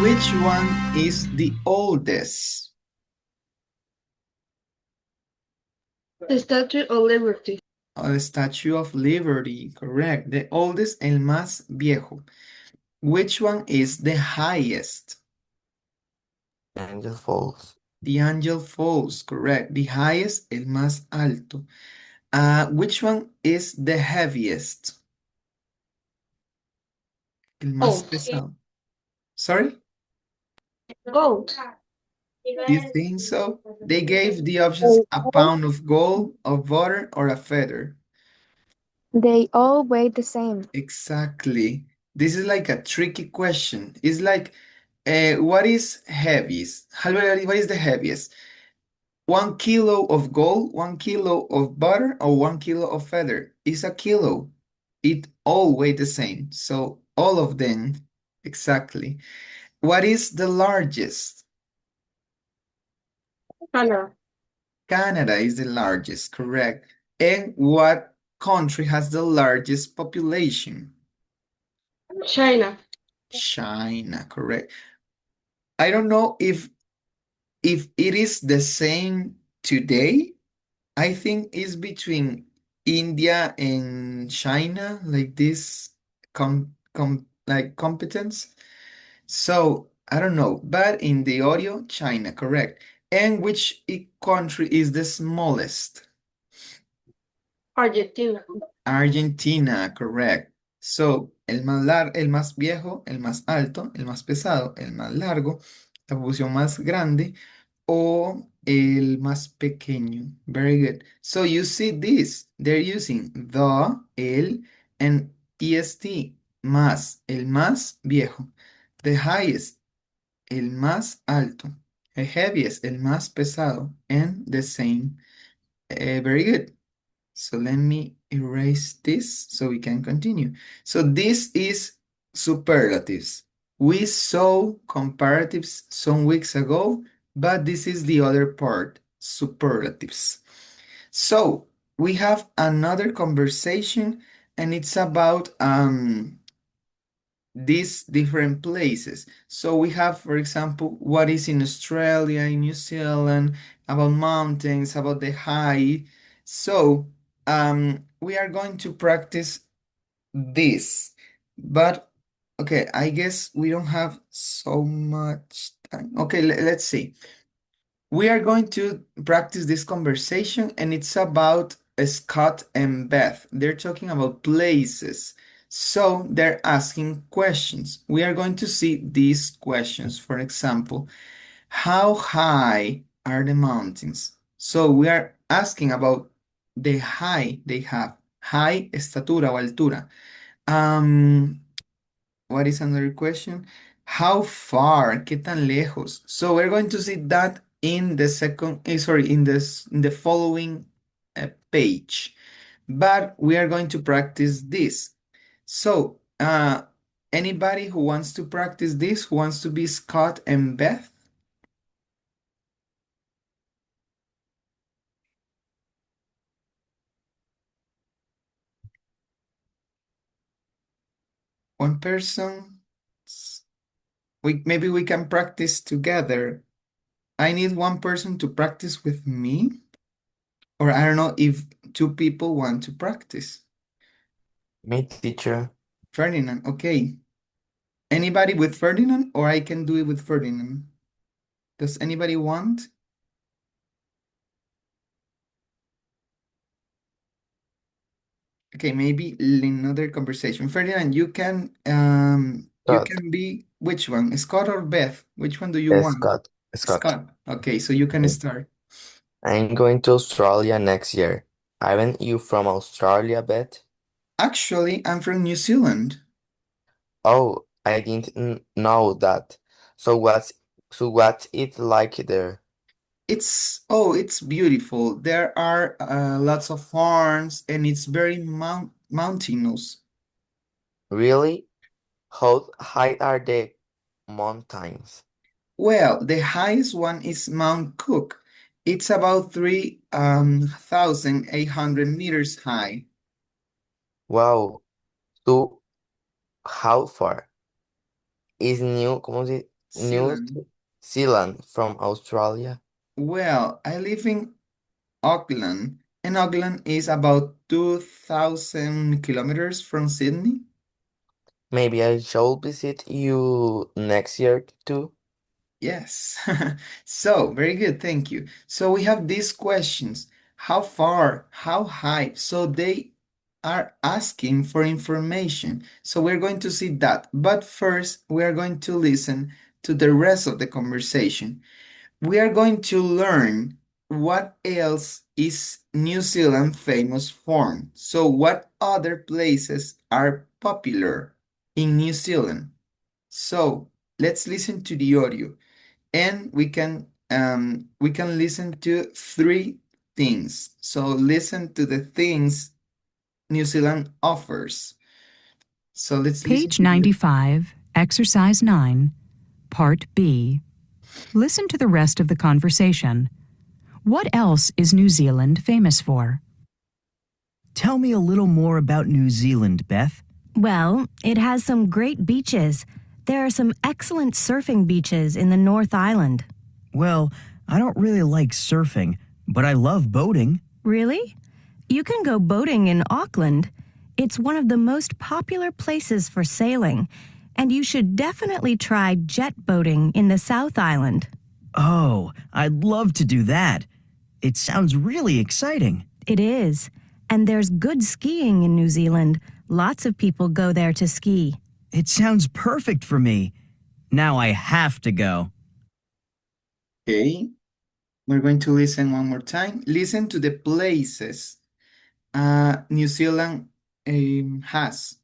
which one is the oldest? The Statue of Liberty. The Statue of Liberty, correct. The oldest, el más viejo. Which one is the highest? Angel Falls. The Angel Falls, correct. The highest, el más alto. Which one is the heaviest? El más Oh, pesado. Sorry? goat. You think so? They gave the options a pound of gold, of butter, or a feather. They all weigh the same. Exactly. This is like a tricky question. It's like, what is heaviest? Albert, what is the heaviest? 1 kilo of gold, 1 kilo of butter, or 1 kilo of feather? It's a kilo. It all weigh the same. So all of them, exactly. What is the largest? Canada. Canada is the largest, correct. And what country has the largest population? China. China, correct. I don't know if it is the same today. I think it's between India and China, like this like competence. So I don't know, but in the audio, China, correct. And which country is the smallest? Argentina. Argentina, correct. So, el más viejo, el más alto, el más pesado, el más largo, la población más grande o el más pequeño. Very good. So you see this, they're using the, el, and est, más, el más viejo. The highest, el más alto. The heaviest, el más pesado. And the same. Very good. So let me erase this so we can continue. So this is superlatives. We saw comparatives some weeks ago, but this is the other part, superlatives. So we have another conversation and it's about these different places. So we have, for example, what is in Australia, in New Zealand, about mountains, about the height. So we are going to practice this, but okay, I guess we don't have so much time. Okay, let's see. We are going to practice this conversation, and it's about Scott and Beth. They're talking about places. So they're asking questions. We are going to see these questions. For example, how high are the mountains? So we are asking about the height they have. High, estatura o altura. Um, what is another question? How far? ¿Qué tan lejos? So we're going to see that in the in the following page. But we are going to practice this. So, anybody who wants to practice this, who wants to be Scott and Beth? One person? Maybe we can practice together. I need one person to practice with me. Or I don't know if two people want to practice. Me, teacher. Ferdinand, okay. Anybody with Ferdinand, or I can do it with Ferdinand? Does anybody want? Okay, maybe another conversation. Ferdinand, you Scott. can be which one? Scott or Beth? Which one do you want? Scott. Scott. Scott. Okay, so you can start. I'm going to Australia next year. Aren't you from Australia, Beth? Actually, I'm from New Zealand. Oh, I didn't know that. So what's it like there? It's beautiful. There are lots of farms and it's very mountainous. Really? How high are the mountains? Well, the highest one is Mount Cook. It's about 3,800 meters high. Wow. So how far is New Zealand. Zealand from Australia? Well, I live in Auckland, and Auckland is about 2,000 kilometers from Sydney. Maybe I should visit you next year too. Yes. So, very good. Thank you. So we have these questions. How far? How high? So they are asking for information. So we're going to see that. But first, we are going to listen to the rest of the conversation. We are going to learn what else is New Zealand famous for. So what other places are popular in New Zealand? So let's listen to the audio and we can listen to three things. So listen to the things New Zealand offers. So let's listen Page to the 95, Exercise 9, Part B. Listen to the rest of the conversation. What else is New Zealand famous for? Tell me a little more about New Zealand, Beth. Well, it has some great beaches. There are some excellent surfing beaches in the North Island. Well, I don't really like surfing, but I love boating. Really? You can go boating in Auckland. It's one of the most popular places for sailing, and you should definitely try jet boating in the South Island. Oh, I'd love to do that. It sounds really exciting. It is. And there's good skiing in New Zealand. Lots of people go there to ski. It sounds perfect for me. Now I have to go. Okay, we're going to listen one more time. Listen to the places New Zealand has.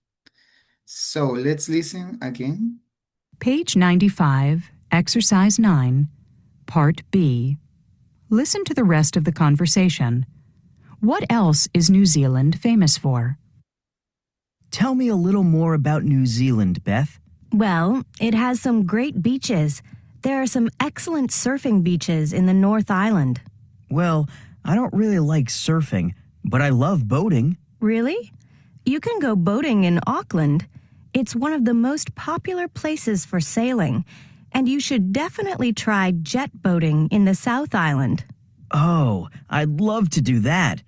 So let's listen again. Page 95, Exercise 9, Part B. Listen to the rest of the conversation. What else is New Zealand famous for? Tell me a little more about New Zealand, Beth. Well, it has some great beaches. There are some excellent surfing beaches in the North Island. Well, I don't really like surfing, but I love boating. Really? You can go boating in Auckland. It's one of the most popular places for sailing, and you should definitely try jet boating in the South Island. Oh, I'd love to do that.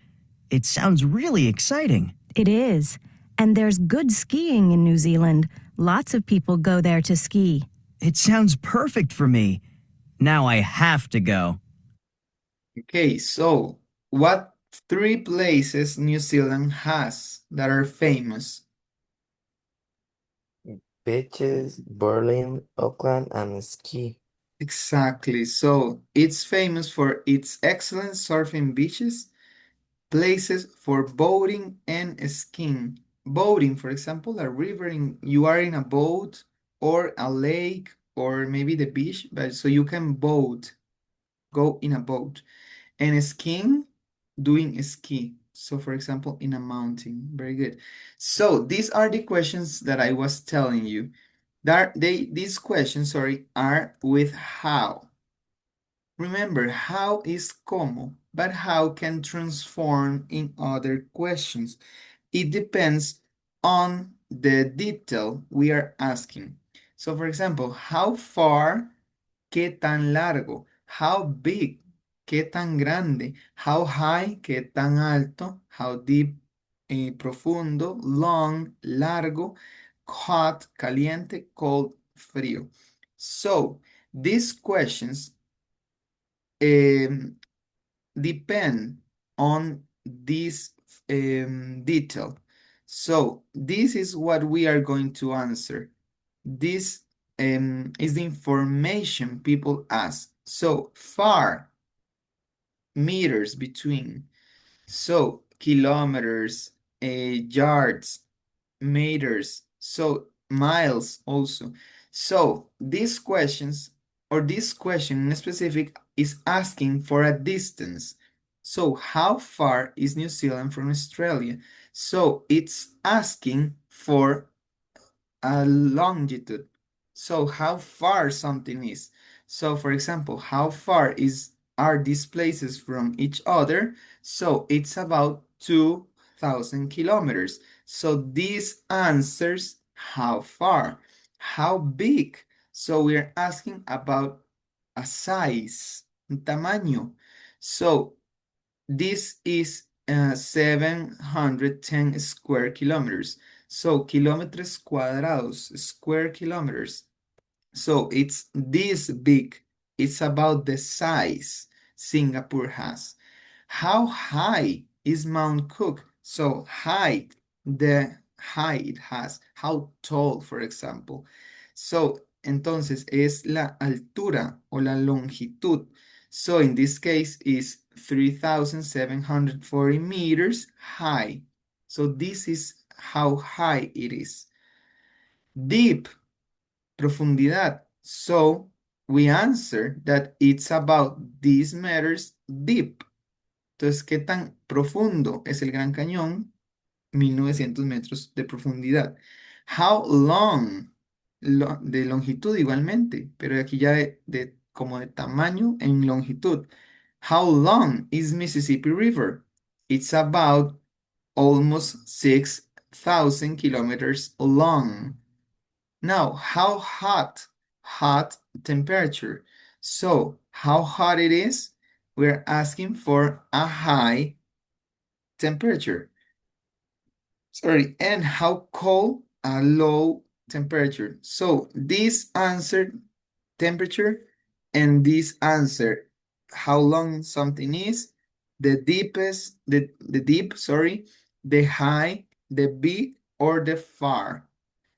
It sounds really exciting. It is. And there's good skiing in New Zealand. Lots of people go there to ski. It sounds perfect for me. Now I have to go. Okay, so what three places New Zealand has that are famous? Beaches, Berlin, Auckland, and ski. Exactly. So it's famous for its excellent surfing beaches, places for boating and skiing. Boating, for example, a river you are in a boat or a lake or maybe the beach, but so you can go in a boat. And skiing, doing ski. So for example, in a mountain. Very good. So these are the questions that I was telling you. These questions, sorry, are with how. Remember, how is como, but how can transform in other questions. It depends on the detail we are asking. So for example, how far, qué tan largo, how big, qué tan grande, how high, qué tan alto, how deep, profundo, long, largo, hot, caliente, cold, frío. So these questions depend on this detail. So this is what we are going to answer. This is the information people ask. So far, meters between. So kilometers, yards, meters, so miles also. So these questions, or this question in specific, is asking for a distance. So how far is New Zealand from Australia? So it's asking for a longitude. So how far something is. So for example, how far are these places from each other? So it's about 2,000 kilometers. So this answers how far. How big? So we're asking about a size, un tamaño. So this is 710 square kilometers. So kilómetros cuadrados, square kilometers. So it's this big. It's about the size Singapore has. How high is Mount Cook? So height, the height it has. How tall, for example. So, entonces es la altura o la longitud. So in this case is 3,740 meters high. So this is how high it is. Deep, profundidad. So we answer that it's about these meters deep. Entonces, ¿qué tan profundo es el Gran Cañón? 1900 metros de profundidad. How long, de longitud igualmente, pero aquí ya como de tamaño en longitud. How long is Mississippi River? It's about almost 6,000 kilometers long. Now, how hot? Hot temperature. So, how hot it is? We're asking for a high temperature. Sorry, and how cold? A low temperature. So, this answer temperature and this answer how long something is, the deepest, the deep, sorry, the high, the big, or the far.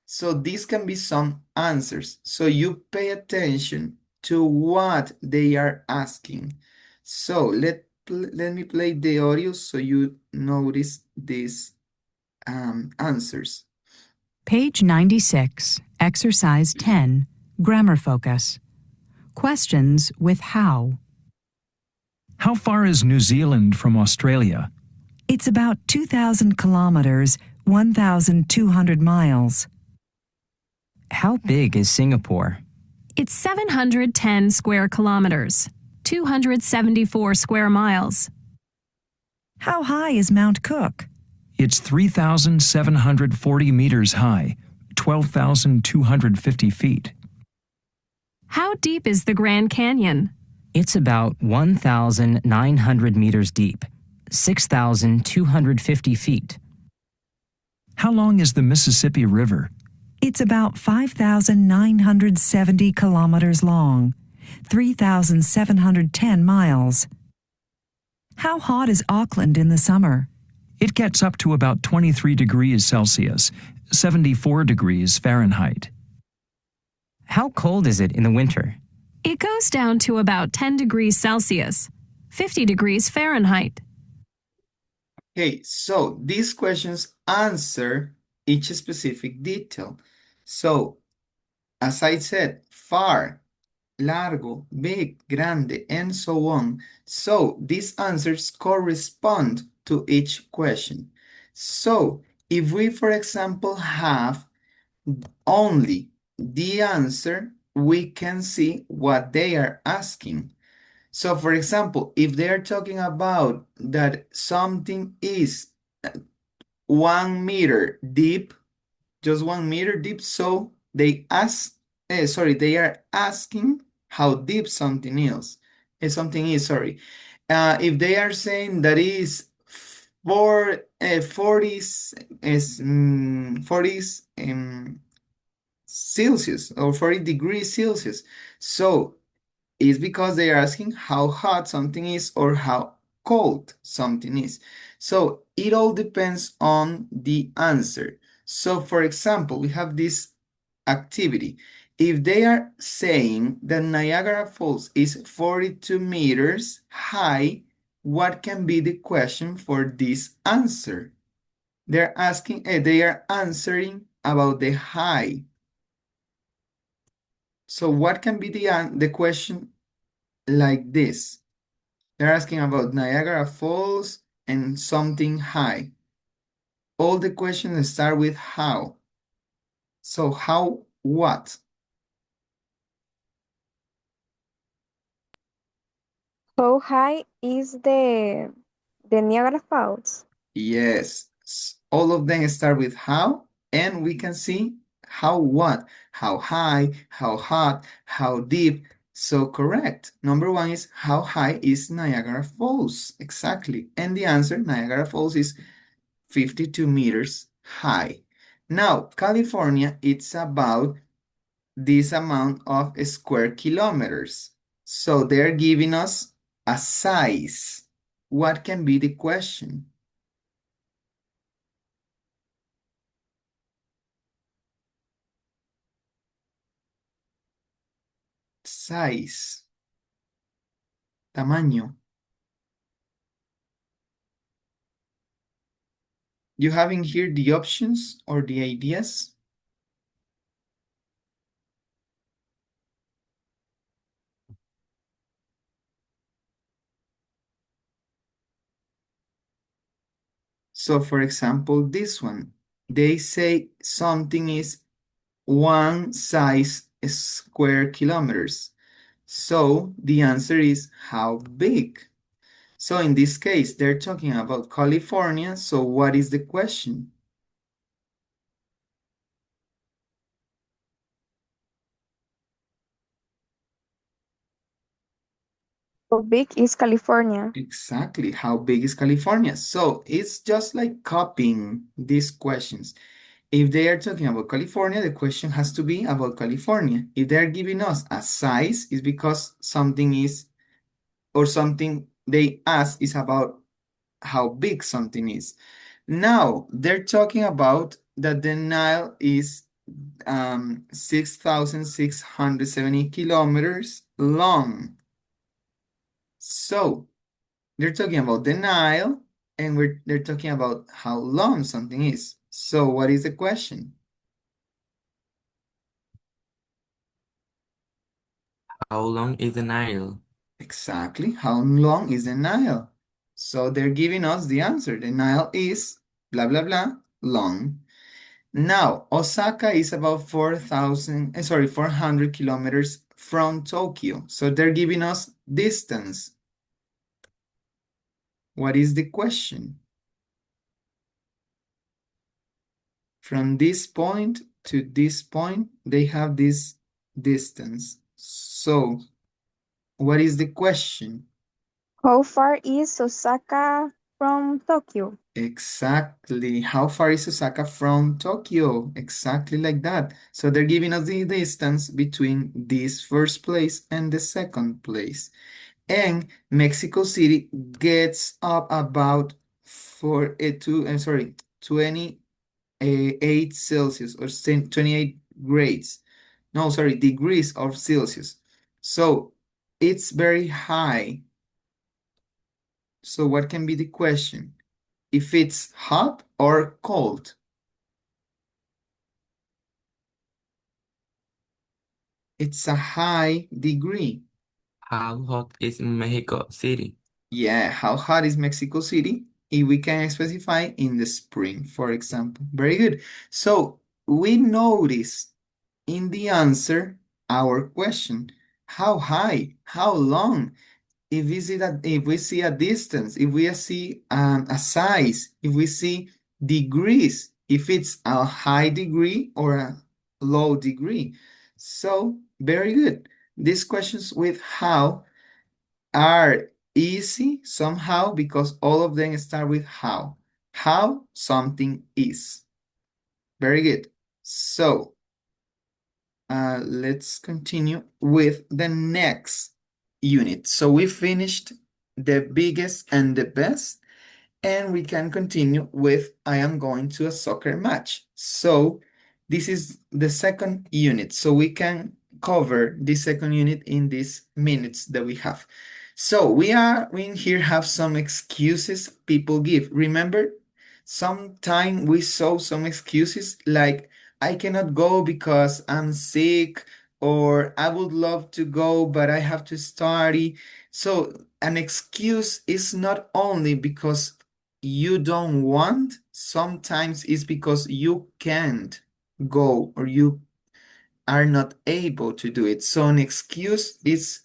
So these can be some answers. So you pay attention to what they are asking. So let me play the audio so you notice these answers. Page 96, Exercise 10, Grammar Focus. Questions with how. How far is New Zealand from Australia? It's about 2,000 kilometers, 1,200 miles. How big is Singapore? It's 710 square kilometers, 274 square miles. How high is Mount Cook? It's 3,740 meters high, 12,250 feet. How deep is the Grand Canyon? It's about 1,900 meters deep, 6,250 feet. How long is the Mississippi River? It's about 5,970 kilometers long, 3,710 miles. How hot is Auckland in the summer? It gets up to about 23 degrees Celsius, 74 degrees Fahrenheit. How cold is it in the winter? It goes down to about 10 degrees Celsius, 50 degrees Fahrenheit. Okay, so these questions answer each specific detail. So, as I said, far, largo, big, grande, and so on. So, these answers correspond to each question. So, if we, for example, have only the answer, we can see what they are asking. So, for example, if they are talking about that something is 1 meter deep, just 1 meter deep, so they they are asking how deep something is. If they are saying that is 40 Celsius or 40 degrees Celsius. So it's because they are asking how hot something is or how cold something is. So it all depends on the answer. So for example, we have this activity. If they are saying that Niagara Falls is 42 meters high, what can be the question for this answer? They are answering about the high. So what can be the question like this? They're asking about Niagara Falls and something high. All the questions start with how. So how what? How high is the Niagara Falls? Yes, all of them start with how, and we can see how what, how high, how hot, how deep. So correct. Number one is how high is Niagara Falls? Exactly. And the answer, Niagara Falls is 52 meters high. Now, California, it's about this amount of square kilometers. So they're giving us a size. what can be the question? Size, tamaño. You have in here the options or the ideas. So for example, this one, they say something is 1 square kilometers. So the answer is how big? So in this case, they're talking about California. So what is the question? How big is California? Exactly. How big is California? So it's just like copying these questions. If they are talking about California, the question has to be about California. If they're giving us a size, it's because something is, or something they ask is about how big something is. Now, they're talking about that the Nile is 6,670 kilometers long. So, they're talking about the Nile, and they're talking about how long something is. So, what is the question? How long is the Nile? Exactly. How long is the Nile? So they're giving us the answer. The Nile is blah, blah, blah, long. Now, Osaka is about 400 kilometers from Tokyo. So they're giving us distance. What is the question? From this point to this point, they have this distance. So what is the question? How far is Osaka from Tokyo? Exactly. How far is Osaka from Tokyo? Exactly like that. So they're giving us the distance between this first place and the second place. And Mexico City gets up about 28 Celsius or 28 grades. No, sorry, degrees of Celsius. So it's very high. So what can be the question? If it's hot or cold? It's a high degree. How hot is Mexico City? Yeah, how hot is Mexico City? If we can specify in the spring, for example. Very good. So we notice in the answer our question. How high? How long? If we see a distance, if we see a size, if we see degrees, if it's a high degree or a low degree. So very good. These questions with how are easy somehow because all of them start with how. How something is. Very good. So let's continue with the next unit. So we finished the biggest and the best, and we can continue with I am going to a soccer match. So this is the second unit. So we can cover the second unit in these minutes that we have. So we in here have some excuses people give. Remember, sometime we saw some excuses like I cannot go because I'm sick, or I would love to go, but I have to study. So an excuse is not only because you don't want, sometimes it's because you can't go or you are not able to do it. So an excuse is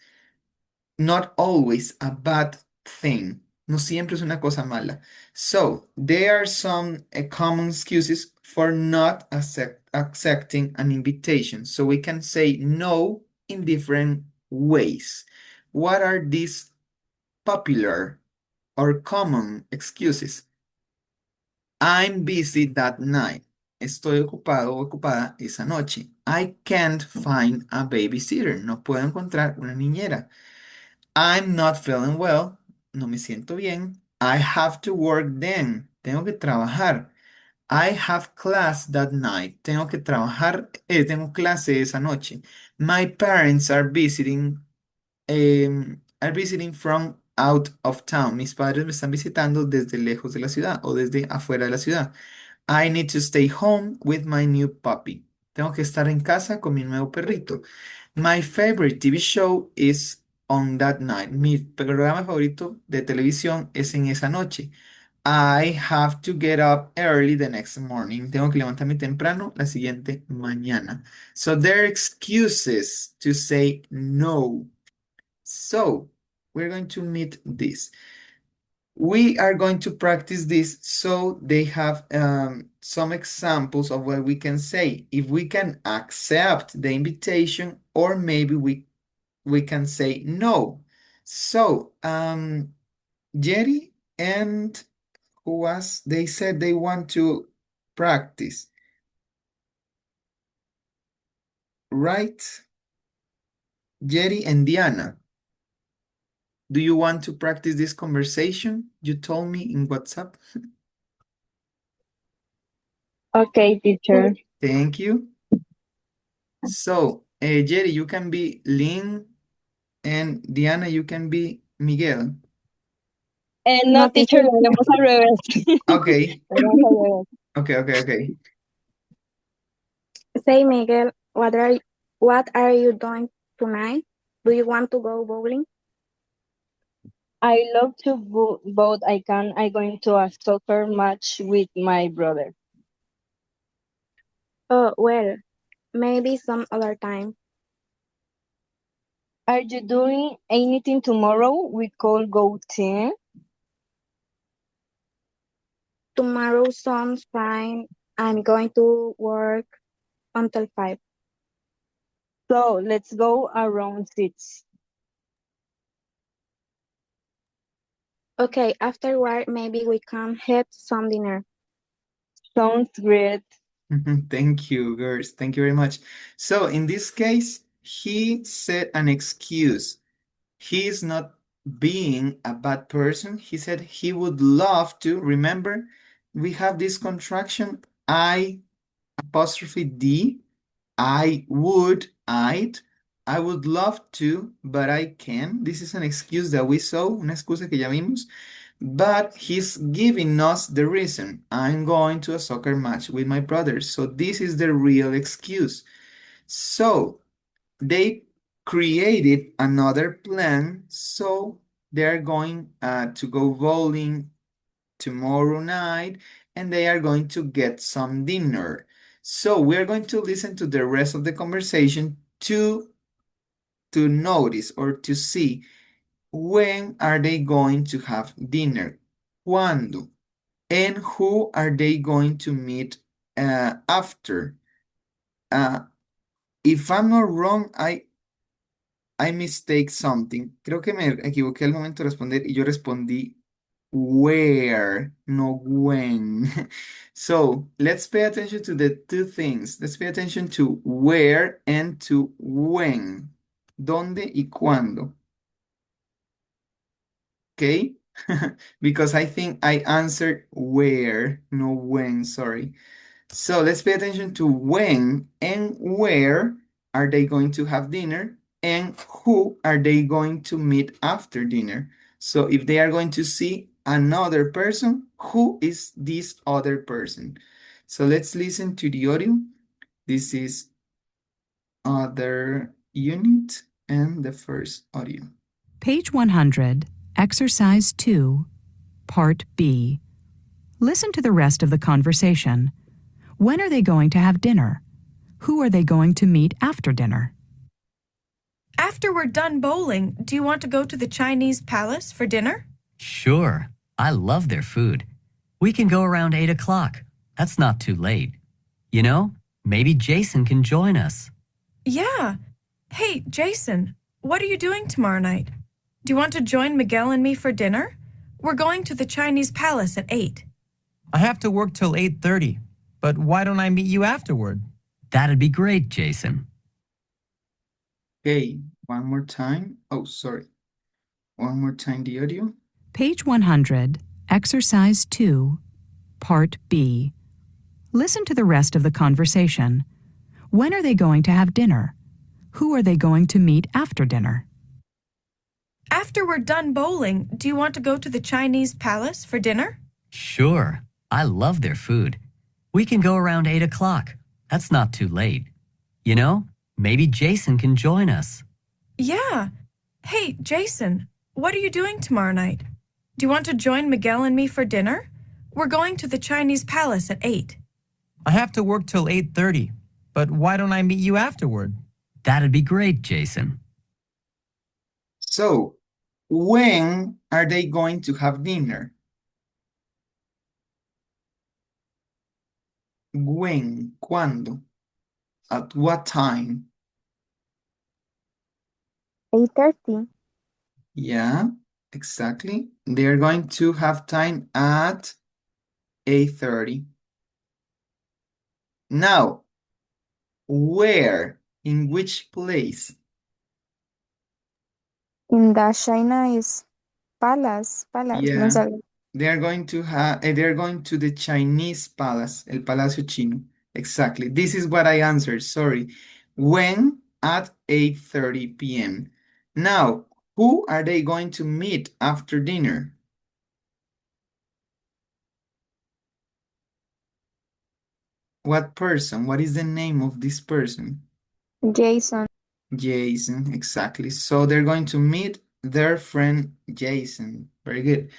not always a bad thing. No siempre es una cosa mala. So there are some common excuses for not accepting an invitation. So we can say no in different ways. What are these popular or common excuses? I'm busy that night. Estoy ocupado o ocupada esa noche. I can't find a babysitter. No puedo encontrar una niñera. I'm not feeling well. no me siento bien. I have to work then. Tengo que trabajar. I have class that night. Tengo que trabajar, tengo clase esa noche. My parents are visiting from out of town. Mis padres me están visitando desde lejos de la ciudad o desde afuera de la ciudad. I need to stay home with my new puppy. Tengo que estar en casa con mi nuevo perrito. My favorite TV show is on that night. Mi programa favorito de televisión es en esa noche. I have to get up early the next morning. Tengo que levantarme temprano la siguiente mañana. So there are excuses to say no. So we're going to meet this. We are going to practice this so they have some examples of what we can say. If we can accept the invitation or maybe we can say no. So, Jerry and who was, they said they want to practice, right? Jerry and Diana. Do you want to practice this conversation? You told me in WhatsApp. Okay, teacher. Thank you. So, Jerry, you can be Lynn, and Diana, you can be Miguel. No, No, teacher, lo haremos al revés. Okay. Lo haremos al revés. Okay. Say, Miguel, what are you doing tonight? Do you want to go bowling? I love to boat. I going to a soccer match with my brother. Oh, well, maybe some other time. Are you doing anything tomorrow? We could go team. Tomorrow sounds fine. I'm going to work until 5. So let's go around 6. Okay, afterward, maybe we can have some dinner. Sounds great. Thank you, girls. Thank you very much. So in this case, he said an excuse. He is not being a bad person. He said he would love to. Remember, we have this contraction, I apostrophe D. I would love to, but I can. This is an excuse that we saw, una excusa que ya vimos. But he's giving us the reason. I'm going to a soccer match with my brothers. So this is the real excuse. So they created another plan. So they're going to go bowling tomorrow night and they are going to get some dinner. So we're going to listen to the rest of the conversation to notice or to see when are they going to have dinner, cuándo, and who are they going to meet after. If I'm not wrong, I mistake something. Creo que me equivoqué al momento de responder y yo respondí where, no when. So let's pay attention to the two things. Let's pay attention to where and to when. ¿Dónde y cuándo? Okay? Because I think I answered where, no when, sorry. So let's pay attention to when and where are they going to have dinner and who are they going to meet after dinner. So if they are going to see another person, who is this other person? So let's listen to the audio. This is other unit and the first audio. Page 100, Exercise 2, Part B. Listen to the rest of the conversation. When are they going to have dinner? Who are they going to meet after dinner? After we're done bowling, do you want to go to the Chinese palace for dinner? Sure. I love their food. We can go around 8 o'clock. That's not too late. You know, maybe Jason can join us. Yeah. Hey, Jason, what are you doing tomorrow night? Do you want to join Miguel and me for dinner? We're going to the Chinese palace at 8. I have to work till 8:30, but why don't I meet you afterward? That'd be great, Jason. Okay, one more time. Oh, sorry. One more time the audio. Page 100, Exercise 2, Part B. Listen to the rest of the conversation. When are they going to have dinner? Who are they going to meet after dinner? After we're done bowling, do you want to go to the Chinese palace for dinner? Sure. I love their food. We can go around 8 o'clock. That's not too late. You know, maybe Jason can join us. Yeah. Hey, Jason, what are you doing tomorrow night? Do you want to join Miguel and me for dinner? We're going to the Chinese palace at 8. I have to work till 8:30, but why don't I meet you afterward? That'd be great, Jason. So, when are they going to have dinner? When? ¿Cuándo? At what time? 8:30. Yeah, exactly. They're going to have time at 8:30. Now, where? In which place? In the Chinese palace. No Yeah, sé. they're going to the Chinese palace, el Palacio Chino. Exactly. This is what I answered. Sorry. When? At 8:30 p.m. Now, who are they going to meet after dinner? What person? What is the name of this person? Jason. Jason, exactly. So they're going to meet their friend Jason. Very good.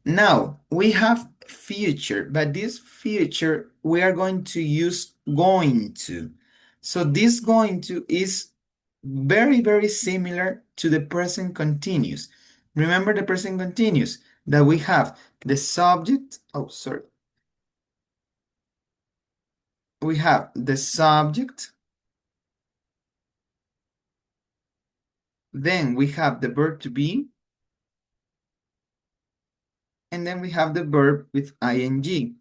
Now we have future, but this future we are going to use going to. So this going to is very, very similar to the present continuous. Remember the present continuous that we have the subject. Oh, sorry. We have the subject. Then we have the verb to be. And then we have the verb with ing.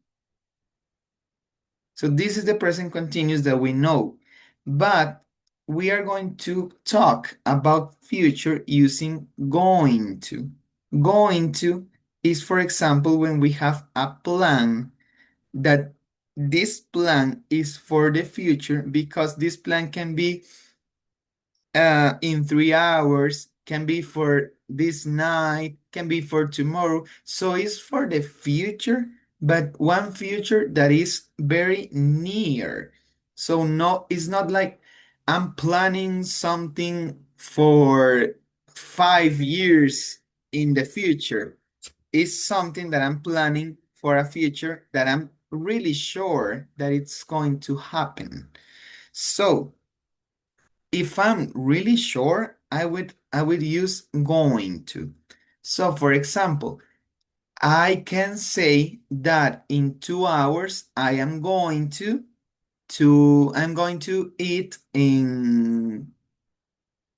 So this is the present continuous that we know, but we are going to talk about future using going to. Going to is, for example, when we have a plan that this plan is for the future because this plan can be in 3 hours, can be for this night, can be for tomorrow. So it's for the future, but one future that is very near. So no, it's not like I'm planning something for 5 years in the future. It's something that I'm planning for a future that I'm really sure that it's going to happen. So if I'm really sure, I would use going to. So for example, I can say that in 2 hours I am going to eat in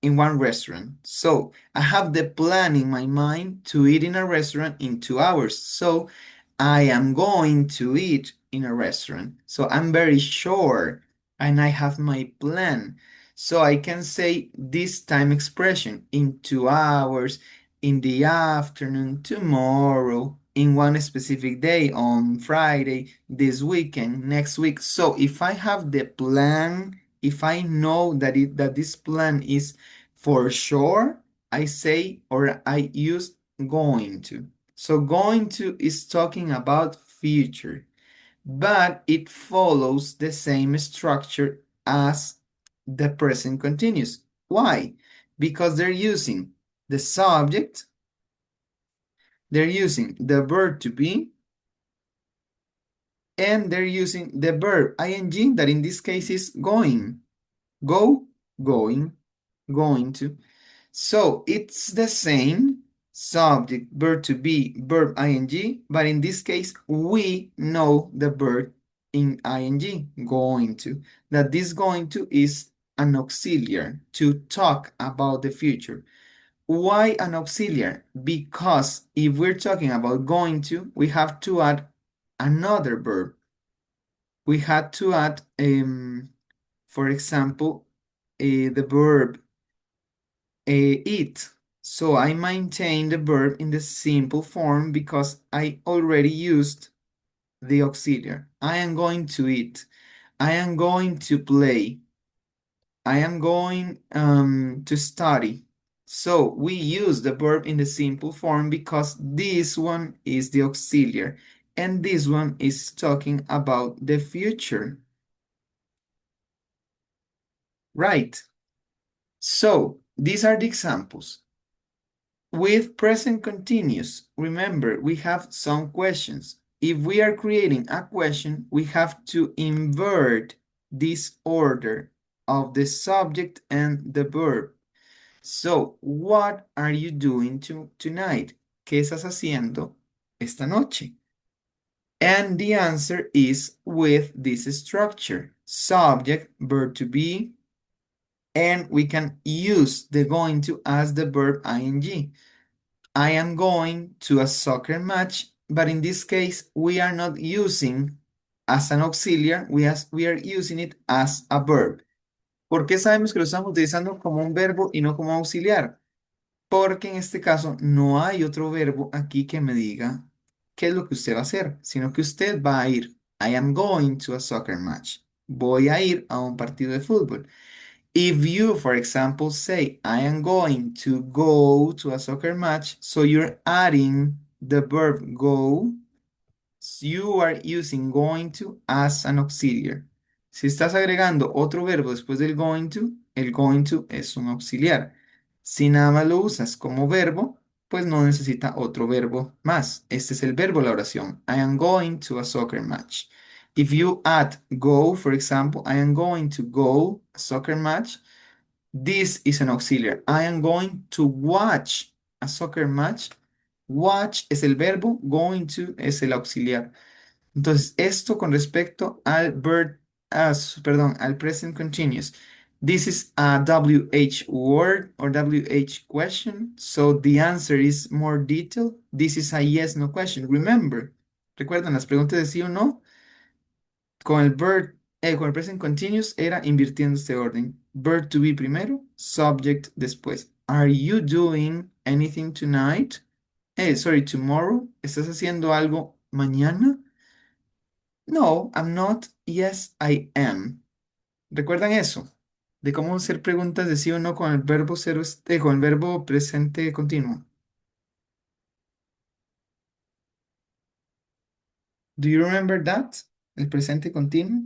one restaurant. So I have the plan in my mind to eat in a restaurant in 2 hours. So I am going to eat in a restaurant. So I'm very sure and I have my plan. So I can say this time expression in 2 hours, in the afternoon, tomorrow, in one specific day, on Friday, this weekend, next week. So if I have the plan, if I know that this plan is for sure, I say or I use going to. So going to is talking about future, but it follows the same structure as the present continuous. Why? Because they're using the subject, they're using the verb to be, and they're using the verb ing that in this case is going. Go, going, going to. So it's the same subject, verb to be, verb ing, but in this case, we know the verb in ing, going to, that this going to is an auxiliary to talk about the future. Why an auxiliary? Because if we're talking about going to, we have to add another verb. We had to add, for example, the verb eat. So I maintain the verb in the simple form because I already used the auxiliary. I am going to eat. I am going to play. I am going to study. So we use the verb in the simple form because this one is the auxiliary and this one is talking about the future. Right. So these are the examples. With present continuous, remember, we have some questions. If we are creating a question, we have to invert this order of the subject and the verb. So, what are you doing tonight? ¿Qué estás haciendo esta noche? And the answer is with this structure. Subject, verb to be, and we can use the going to as the verb ing. I am going to a soccer match, but in this case, we are not using as an auxiliary, we are using it as a verb. ¿Por qué sabemos que lo estamos utilizando como un verbo y no como auxiliar? Porque en este caso no hay otro verbo aquí que me diga qué es lo que usted va a hacer, sino que usted va a ir. I am going to a soccer match. Voy a ir a un partido de fútbol. If you, for example, say, I am going to go to a soccer match, so you're adding the verb go, you are using going to as an auxiliary. Si estás agregando otro verbo después del going to, el going to es un auxiliar. Si nada más lo usas como verbo, pues no necesita otro verbo más. Este es el verbo de la oración. I am going to a soccer match. If you add go, for example, I am going to go a soccer match, this is an auxiliary. I am going to watch a soccer match. Watch es el verbo, going to es el auxiliar. Entonces, esto con respecto al perdón, al present continuous. This is a WH word or WH question. So the answer is more detailed. This is a yes, no question. Remember, recuerdan las preguntas de sí o no. Con el present continuous era invirtiendo este orden. Verb to be primero, subject después. Are you doing anything tonight? Sorry, tomorrow. ¿Estás haciendo algo mañana? No, I'm not. Yes, I am. ¿Recuerdan eso? De cómo hacer preguntas de sí o no con el verbo con el verbo presente continuo. Do you remember that? El presente continuo.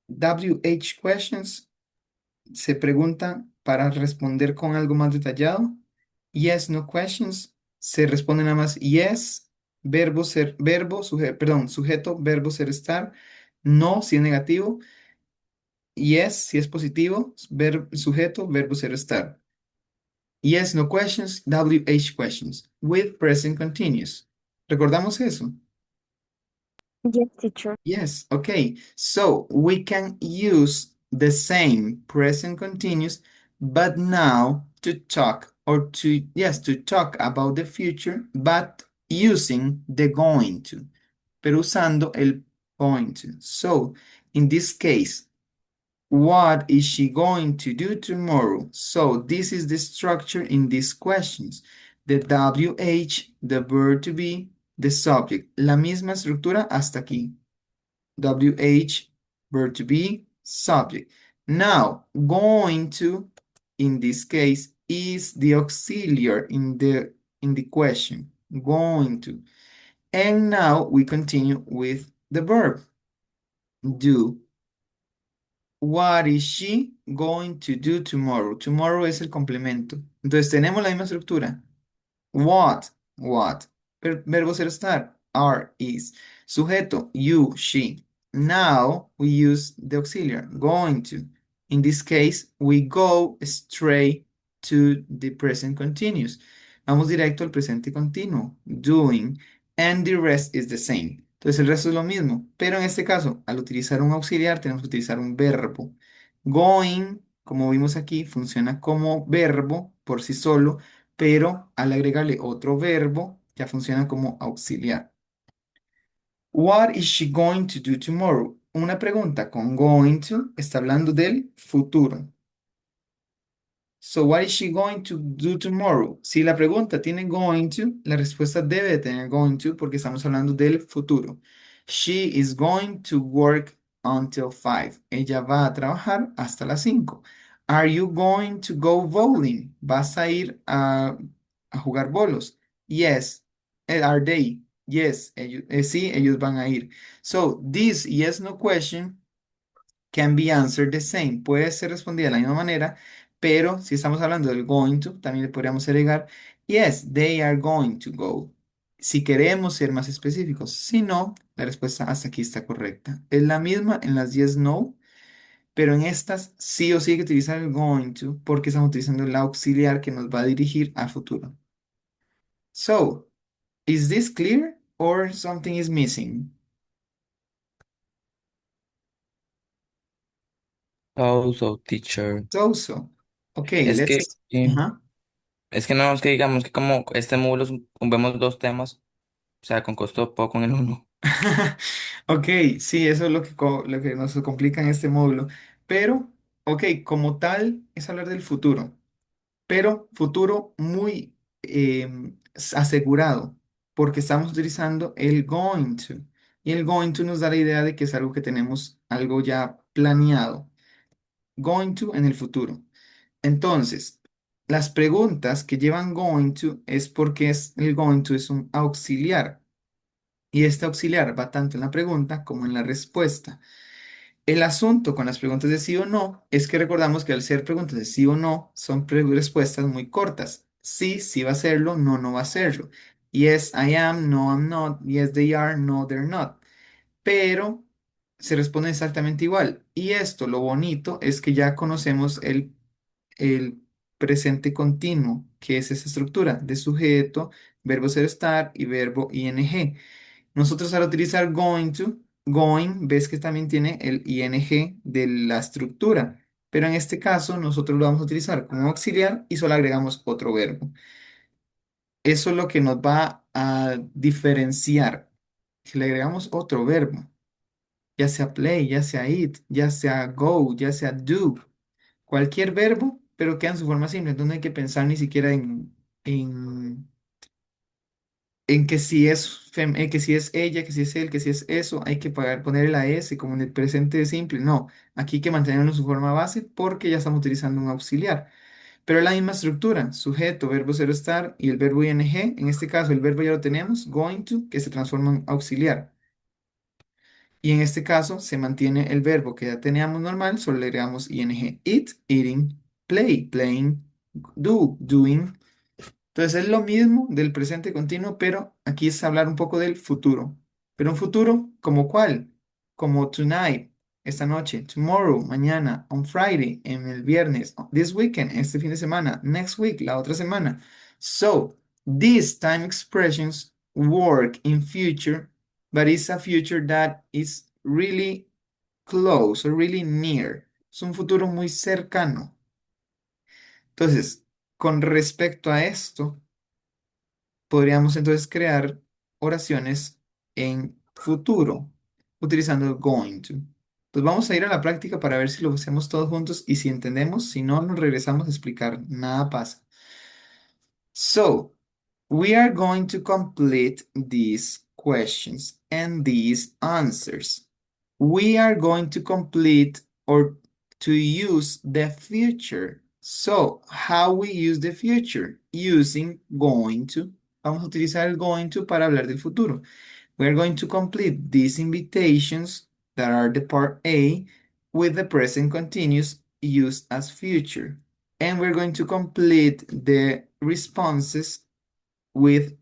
WH questions se pregunta para responder con algo más detallado. Yes, no questions se responde nada más yes, verbo ser, perdón, sujeto, verbo ser estar, no si es negativo, yes si es positivo, sujeto, verbo ser estar. Yes, no questions, WH questions with present continuous. ¿Recordamos eso? Yes, teacher. Yes, okay. So we can use the same present continuous, but now to talk or to, yes, to talk about the future, but using the going to, pero usando el going to. So in this case, what is she going to do tomorrow? So this is the structure in these questions. The WH, the verb to be, the subject. La misma estructura hasta aquí. WH, verb to be, subject. Now, going to, in this case, is the auxiliary in the question. Going to. And now we continue with the verb. Do. What is she going to do tomorrow? Tomorrow es el complemento. Entonces tenemos la misma estructura. What. Verbo ser estar. Are, is. Sujeto, you, she. Now we use the auxiliary, going to. In this case, we go straight to the present continuous. Vamos directo al presente continuo, doing, and the rest is the same. Entonces el resto es lo mismo, pero en este caso, al utilizar un auxiliar, tenemos que utilizar un verbo. Going, como vimos aquí, funciona como verbo por sí solo, pero al agregarle otro verbo, ya funciona como auxiliar. What is she going to do tomorrow? Una pregunta con going to está hablando del futuro. So, what is she going to do tomorrow? Si la pregunta tiene going to, la respuesta debe de tener going to porque estamos hablando del futuro. She is going to work until 5. Ella va a trabajar hasta las 5. Are you going to go bowling? ¿Vas a ir a jugar bolos? Yes. Are they? Yes. Sí, ellos van a ir. So, this yes, no question can be answered the same. Puede ser respondida de la misma manera, pero si estamos hablando del going to, también le podríamos agregar, yes, they are going to go. Si queremos ser más específicos. Si no, la respuesta hasta aquí está correcta. Es la misma en las yes, no, pero en estas sí o sí hay que utilizar el going to porque estamos utilizando el auxiliar que nos va a dirigir al futuro. So, is this clear or something is missing? So, teacher. So. Okay, Es que, let's... Ajá. es que no, es que digamos que como este módulo vemos dos temas, o sea, con costo poco en el uno. Ok, sí, eso es lo que nos complica en este módulo. Pero, ok, como tal, es hablar del futuro, pero futuro muy asegurado, porque estamos utilizando el going to. Y el going to nos da la idea de que es algo que tenemos, algo ya planeado. Going to en el futuro. Entonces, las preguntas que llevan going to es porque el going to es un auxiliar. Y este auxiliar va tanto en la pregunta como en la respuesta. El asunto con las preguntas de sí o no es que recordamos que al ser preguntas de sí o no, son respuestas muy cortas. Sí, sí va a hacerlo, no, no va a hacerlo. Yes, I am, no, I'm not. Yes, they are, no, they're not. Pero se responde exactamente igual. Y esto, lo bonito, es que ya conocemos el presente continuo, que es esa estructura de sujeto, verbo ser estar y verbo ing. Nosotros al utilizar going to, going, ves que también tiene el ing de la estructura, pero en este caso nosotros lo vamos a utilizar como auxiliar y solo agregamos otro verbo. Eso es lo que nos va a diferenciar, que le agregamos otro verbo, ya sea play, ya sea eat, ya sea go, ya sea do, cualquier verbo, pero queda en su forma simple, entonces no hay que pensar ni siquiera en en que si es, que si es ella, que si es él, que si es eso, hay que ponerle la S como en el presente simple. No, aquí hay que mantenerlo en su forma base porque ya estamos utilizando un auxiliar. Pero es la misma estructura, sujeto, verbo ser estar y el verbo ing. En este caso, el verbo ya lo tenemos, going to, que se transforma en auxiliar. Y en este caso se mantiene el verbo que ya teníamos normal, solo le agregamos ing. Eat, eating, play, playing, do, doing. Entonces es lo mismo del presente continuo, pero aquí es hablar un poco del futuro. Pero un futuro como cuál? Como tonight, esta noche, tomorrow, mañana, on Friday, en el viernes, this weekend, este fin de semana, next week, la otra semana. So, these time expressions work in future, but it's a future that is really close or really near. Es un futuro muy cercano. Entonces, con respecto a esto, podríamos entonces crear oraciones en futuro utilizando el going to. Pues vamos a ir a la práctica para ver si lo hacemos todos juntos y si entendemos, si no, nos regresamos a explicar, nada pasa. So, we are going to complete these questions and these answers. We are going to complete or to use the future. So, how we use the future? Using going to. Vamos a utilizar el going to para hablar del futuro. We're going to complete these invitations that are the part A with the present continuous used as future. And we're going to complete the responses with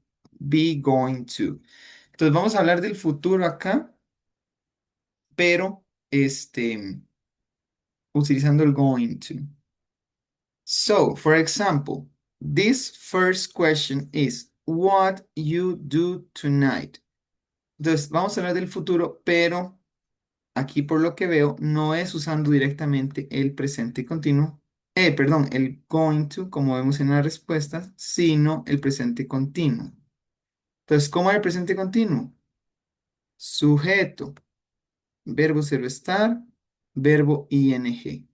be going to. Entonces vamos a hablar del futuro acá, pero utilizando el going to. So, for example, this first question is, what you do tonight? Entonces, vamos a hablar del futuro, pero aquí por lo que veo, no es usando directamente el presente continuo, perdón, el going to, como vemos en la respuesta, sino el presente continuo. Entonces, ¿cómo era el presente continuo? Sujeto, verbo ser o estar, verbo ing.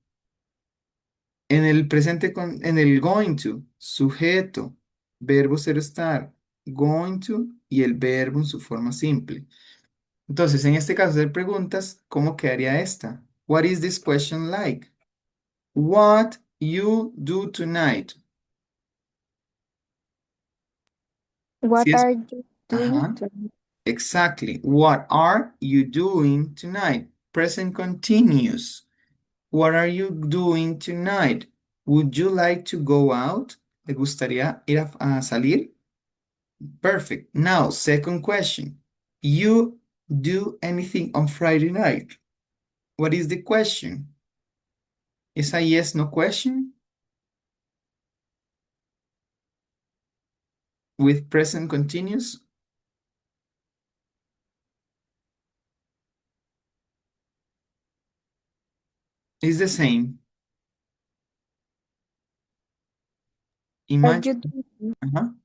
En el presente en el going to, sujeto, verbo ser estar, going to y el verbo en su forma simple. Entonces, en este caso, hacer preguntas, ¿cómo quedaría esta? What is this question like? What you do tonight? Si What es, are you doing ajá, tonight? exactly. What are you doing tonight? Present continuous. What are you doing tonight? Would you like to go out? ¿Le gustaría ir a salir? Perfect. Now, second question. You do anything on Friday night? What is the question? Is a yes, no question with present continuous? It's the same. Are Imagine. you doing?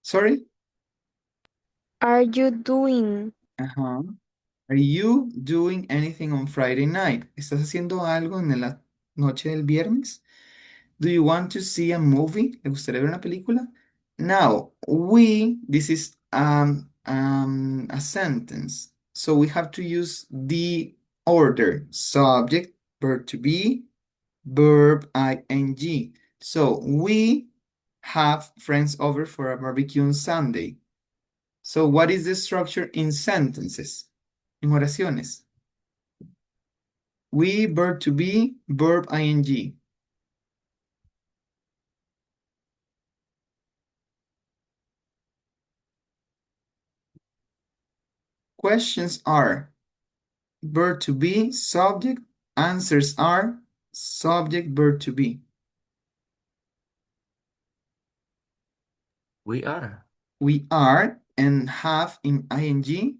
Sorry? Are you doing? Ajá. Are you doing anything on Friday night? ¿Estás haciendo algo en la noche del viernes? Do you want to see a movie? ¿Le gustaría ver una película? Now, this is a sentence. So we have to use the order. Subject, verb to be, verb ing. So we have friends over for a barbecue on Sunday. So what is the structure in sentences? En oraciones. We, verb to be, verb ing. Questions are verb to be, subject. Answers are subject, verb to be. We are. We are and have in ing.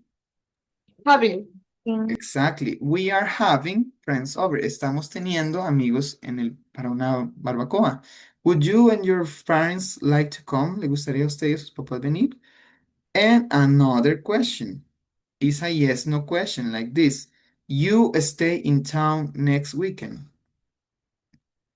Having. Exactly. We are having friends over. Estamos teniendo amigos para una barbacoa. Would you and your parents like to come? ¿Le gustaría a usted y a sus papás venir? And another question is a yes, no question like this. You stay in town next weekend.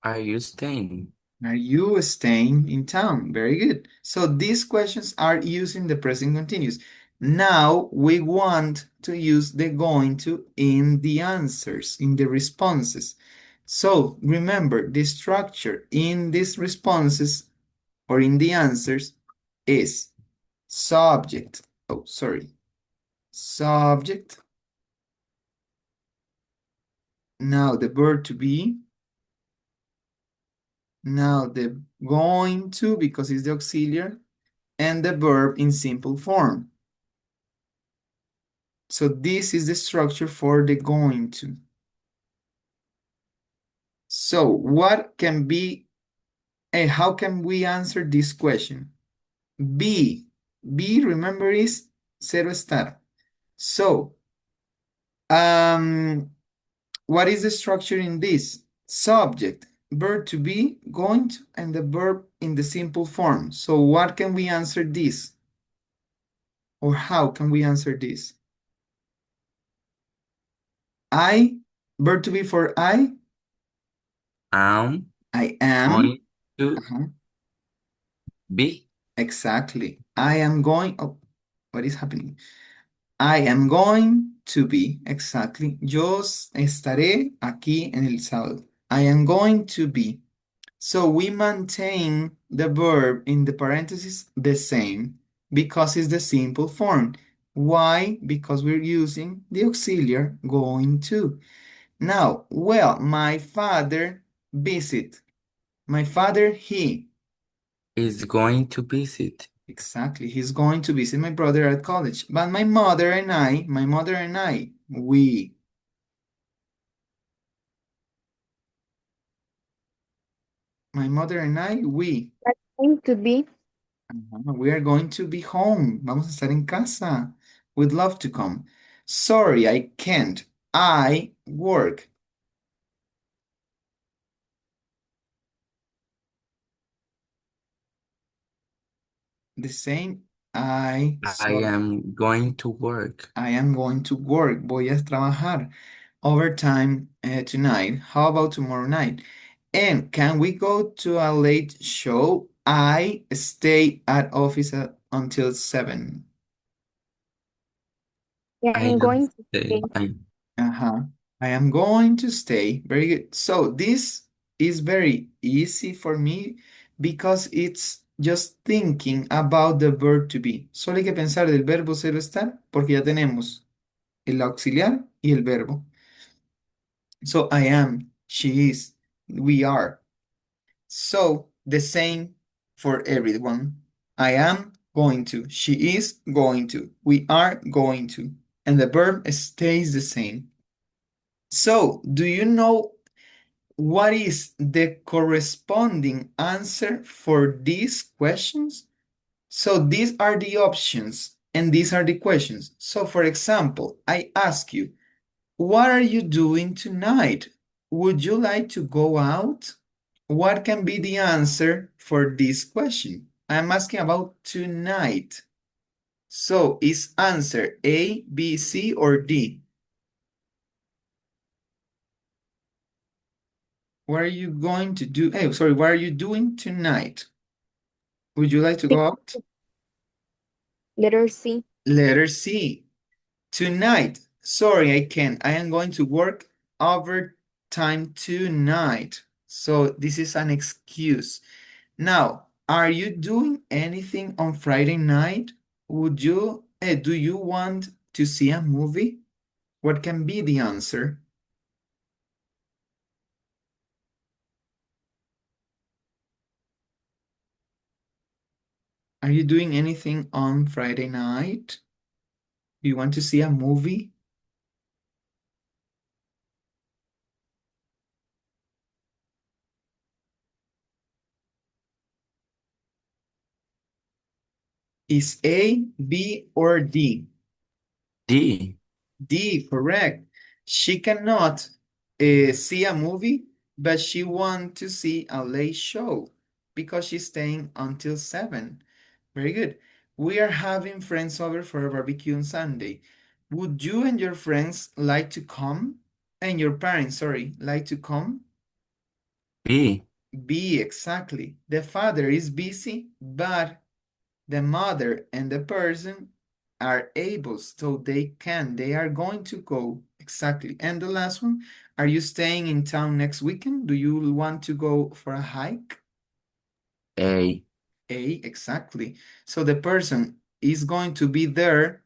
Are you staying? Are you staying in town? Very good. So these questions are using the present continuous. Now we want to use the going to in the answers, in the responses. So remember the structure in these responses or in the answers is subject. Oh, sorry. Subject. Now the verb to be. Now the going to, because it's the auxiliary, and the verb in simple form. So this is the structure for the going to. So what can be, and how can we answer this question? Be, remember, is cero estar. So, what is the structure in this? Subject, verb to be, going to, and the verb in the simple form. So what can we answer this? Or how can we answer this? I, verb to be for I Am am. going to be. Exactly. I am going, oh, what is happening? I am going to be, exactly. Yo estaré aquí en el sábado. I am going to be. So we maintain the verb in the parentheses the same because it's the simple form. Why? Because we're using the auxiliary going to. Now, well, my father visit. My father, he. Is going to visit. Exactly. He's going to visit my brother at college. But my mother and I, we. My mother and I, we. That's going to be. We are going to be home. Vamos a estar en casa. We'd love to come. Sorry, I can't. I work. The same. I am going to work. I am going to work. Voy a trabajar. overtime tonight. How about tomorrow night? And can we go to a late show? I stay at office until 7. Yeah, I I'm am going to stay. stay. Uh-huh. I am going to stay. Very good. So this is very easy for me because it's just thinking about the verb to be. Solo hay que pensar del verbo ser o estar porque ya tenemos el auxiliar y el verbo. So I am, she is, we are. So the same for everyone. I am going to, she is going to, we are going to, and the verb stays the same. So, do you know what is the corresponding answer for these questions? So, these are the options and these are the questions. So, for example, I ask you, what are you doing tonight? Would you like to go out? What can be the answer for this question? I'm asking about tonight. So, is answer A, B, C, or D? What are you going to do? Hey, sorry, what are you doing tonight? Would you like to go out? Letter C. Letter C. Tonight. Sorry, I can't. I am going to work overtime tonight. So this is an excuse. Now, are you doing anything on Friday night? Do you want to see a movie? What can be the answer? Are you doing anything on Friday night? Do you want to see a movie? Is A, B, or D? D. D, correct. She cannot see a movie, but she wants to see a late show because she's staying until 7. Very good. We are having friends over for a barbecue on Sunday. Would you and your friends like to come? And your parents, sorry, like to come? B. B, exactly. The father is busy, but the mother and the person are able, so they are going to go. Exactly. And the last one, are you staying in town next weekend? Do you want to go for a hike? A. A, exactly. So the person is going to be there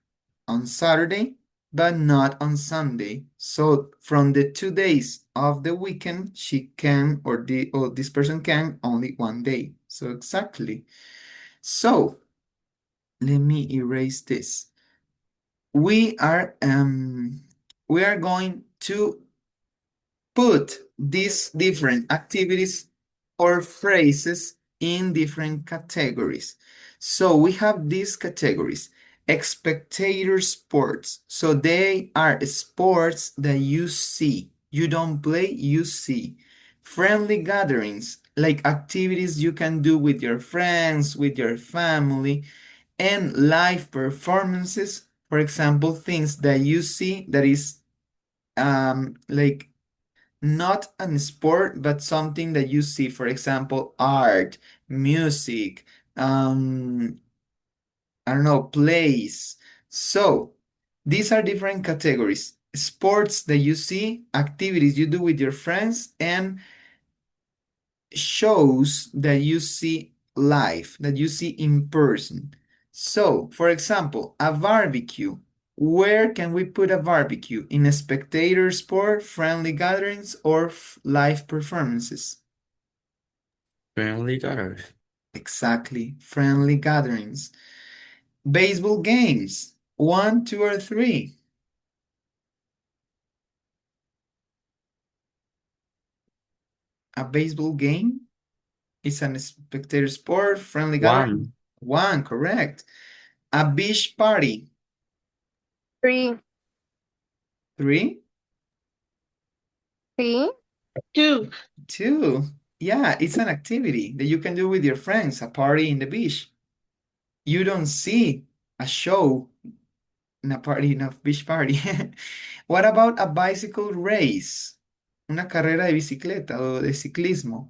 on Saturday, but not on Sunday. So from the 2 days of the weekend, she can, or this person can only one day. So exactly. So let me erase this. We are going to put these different activities or phrases in different categories. So we have these categories. Spectator sports. So they are sports that you see. You don't play, you see. Friendly gatherings, like activities you can do with your friends, with your family, and live performances, for example, things that you see that is like not a sport, but something that you see, for example, art, music, I don't know, plays. So these are different categories. Sports that you see, activities you do with your friends, and shows that you see live, that you see in person. So, for example, a barbecue. Where can we put a barbecue? In a spectator sport, friendly gatherings, or live performances? Friendly daughters. Exactly, friendly gatherings. Baseball games. 1, 2, or 3. A baseball game is a spectator sport, friendly gathering. 1. 1, correct. A beach party. 3. 3. 3. 2. 2. Yeah, it's an activity that you can do with your friends, a party in the beach. You don't see a show In a party, in a beach party. What about a bicycle race? Una carrera de bicicleta o de ciclismo.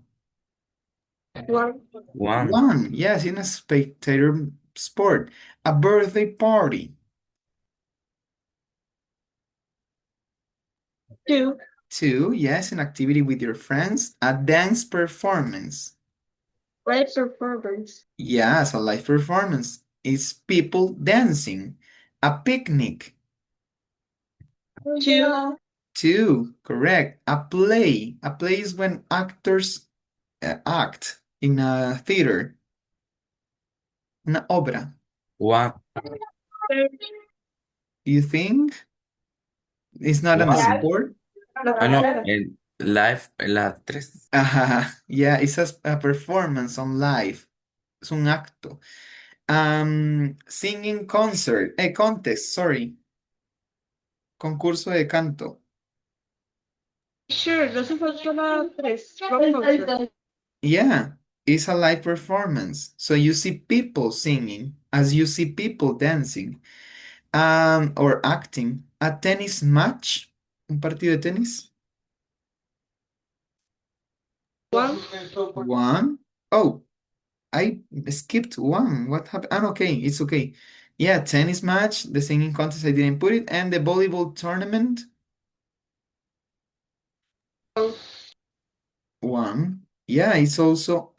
One. One. One, yes, in a spectator sport. A birthday party. Two. Two, yes, an activity with your friends. A dance performance. Live performance. Yes, a live performance. It's people dancing. A picnic. Two. Two, correct. A play. A play is when actors act in a theater. Una obra. One. You think? It's not an One. sport? Ah, no, el live, la tres. Yeah, it's a performance on live. Es un acto. Singing concert, contest, sorry. Concurso de canto. Sure, no se faltó la tres. Rock concert. Yeah, it's a live performance. So you see people singing as you see people dancing. Or acting. A tennis match. Un partido de tenis. One. One. Oh, I skipped one. What happened? Okay, it's okay. Yeah, tennis match, the singing contest, I didn't put it, and the volleyball tournament. One. Yeah, it's also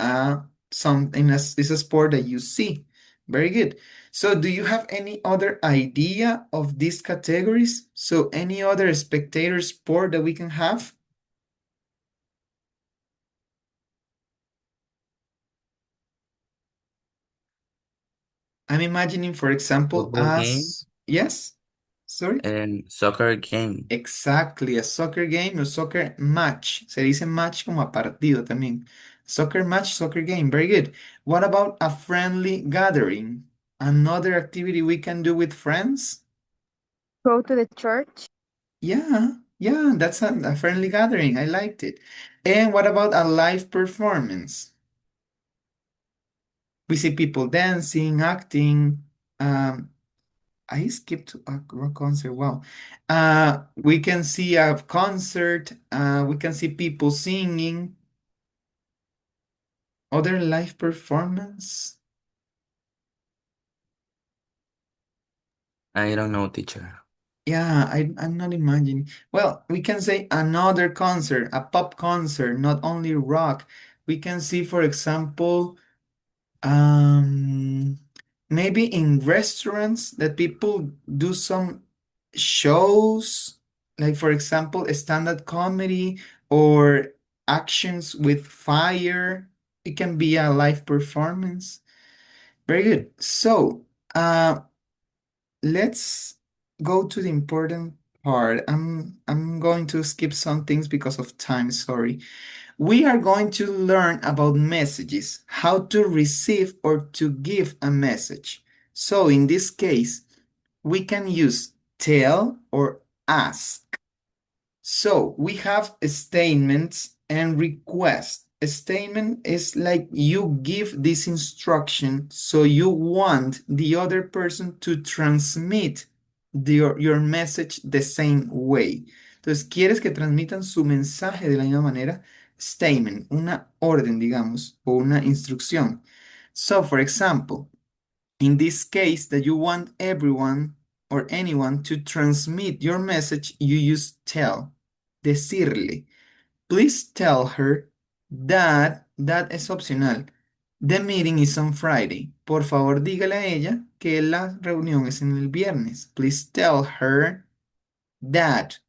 something as it's a sport that you see. Very good. So do you have any other idea of these categories? So any other spectator sport that we can have? I'm imagining, for example, Football game yes, sorry. and soccer game. Exactly, a soccer game or soccer match. Se dice match como a partido también. Soccer match, soccer game. Very good. What about a friendly gathering? Another activity we can do with friends? Go to the church. Yeah, that's a friendly gathering. I liked it. And what about a live performance? We see people dancing, acting. I skipped a rock concert. Wow. We can see a concert. We can see people singing. Other live performance. I don't know, teacher. Yeah, I'm not imagining. Well, we can say another concert, a pop concert, not only rock. We can see, for example, Um, maybe in restaurants that people do some shows, like for example, a stand-up comedy or actions with fire. It can be a live performance. Very good. So, let's go to the important part. I'm going to skip some things because of time, sorry. We are going to learn about messages, how to receive or to give a message. So in this case, we can use tell or ask. So we have statements and request. A statement is like you give this instruction, so you want the other person to transmit your message the same way. Entonces, quieres que transmitan su mensaje de la misma manera. Statement, una orden, digamos, o una instrucción. So, for example, in this case that you want everyone or anyone to transmit your message, you use tell. Decirle. Please tell her that es opcional. The meeting is on Friday. Por favor, dígale a ella que la reunión es en el viernes. Please tell her that.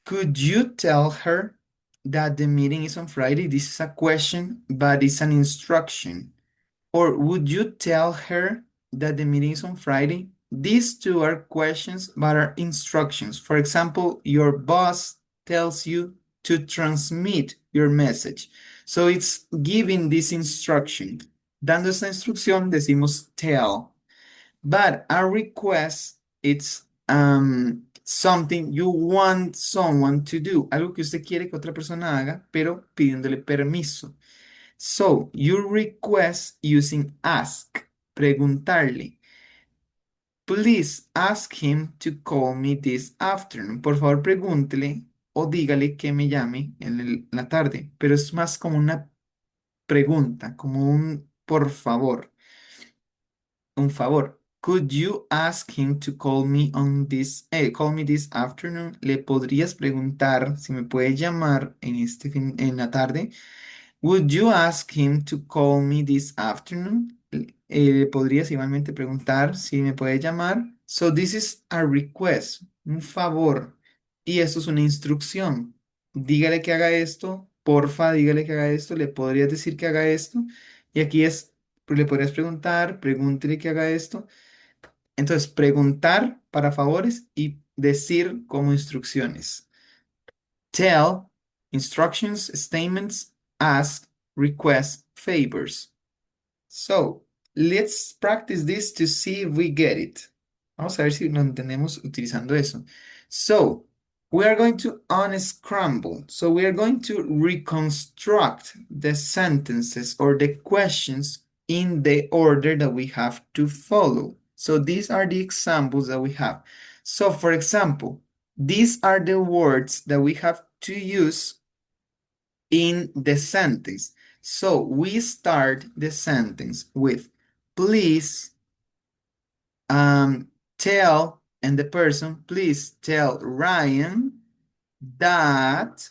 Could you tell her that the meeting is on Friday? This is a question, but it's an instruction. Or would you tell her that the meeting is on Friday? These two are questions, but are instructions. For example, your boss tells you to transmit your message. So it's giving this instruction. Dando esa instrucción, decimos tell. But a request, it's something you want someone to do. Algo que usted quiere que otra persona haga, pero pidiéndole permiso. So, you request using ask, preguntarle. Please ask him to call me this afternoon. Por favor, pregúntele o dígale que me llame en la tarde. Pero es más como una pregunta, como un por favor. Un favor. Could you ask him to call me this afternoon? ¿Le podrías preguntar si me puede llamar en la tarde? Would you ask him to call me this afternoon? ¿Podrías igualmente preguntar si me puede llamar? So this is a request, un favor. Y eso es una instrucción. Dígale que haga esto, porfa, dígale que haga esto, le podrías decir que haga esto. Y aquí le podrías preguntar, pregúntele que haga esto. Entonces, preguntar para favores y decir como instrucciones. Tell, instructions, statements, ask, request, favors. So, let's practice this to see if we get it. Vamos a ver si lo entendemos utilizando eso. So, we are going to unscramble. So, we are going to reconstruct the sentences or the questions in the order that we have to follow. So, these are the examples that we have. So, for example, these are the words that we have to use in the sentence. So we start the sentence with please tell, and the person, please tell Ryan that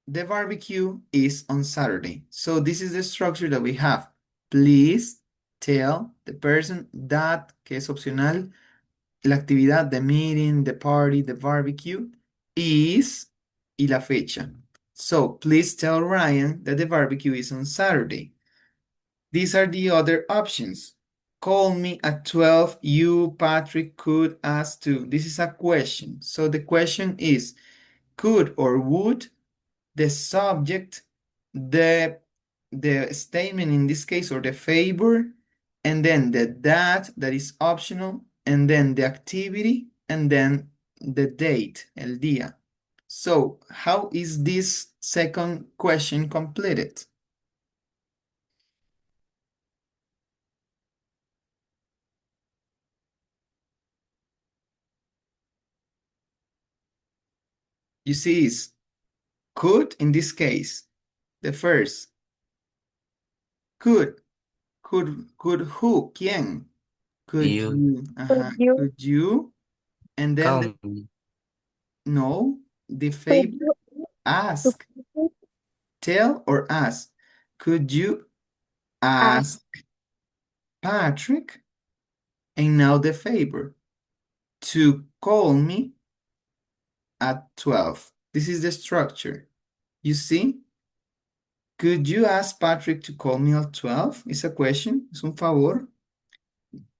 the barbecue is on Saturday. So this is the structure that we have. Please tell the person that, que es opcional, la actividad, the meeting, the party, the barbecue, is, y la fecha. So please tell Ryan that the barbecue is on Saturday. These are the other options. Call me at 12. You, Patrick, could ask to. This is a question. So the question is, could or would the subject, the statement in this case, or the favor, and then the that is optional, and then the activity, and then the date, el día. So how is this second question completed? You see, it's could in this case, the first, could who, ¿quién? Could You you, could you, and then call me. no, the Could favor, you ask, tell or ask. Could you ask ask Patrick, and now the favor, to call me at 12. This is the structure. You see? Could you ask Patrick to call me at 12? It's a question. Es un favor.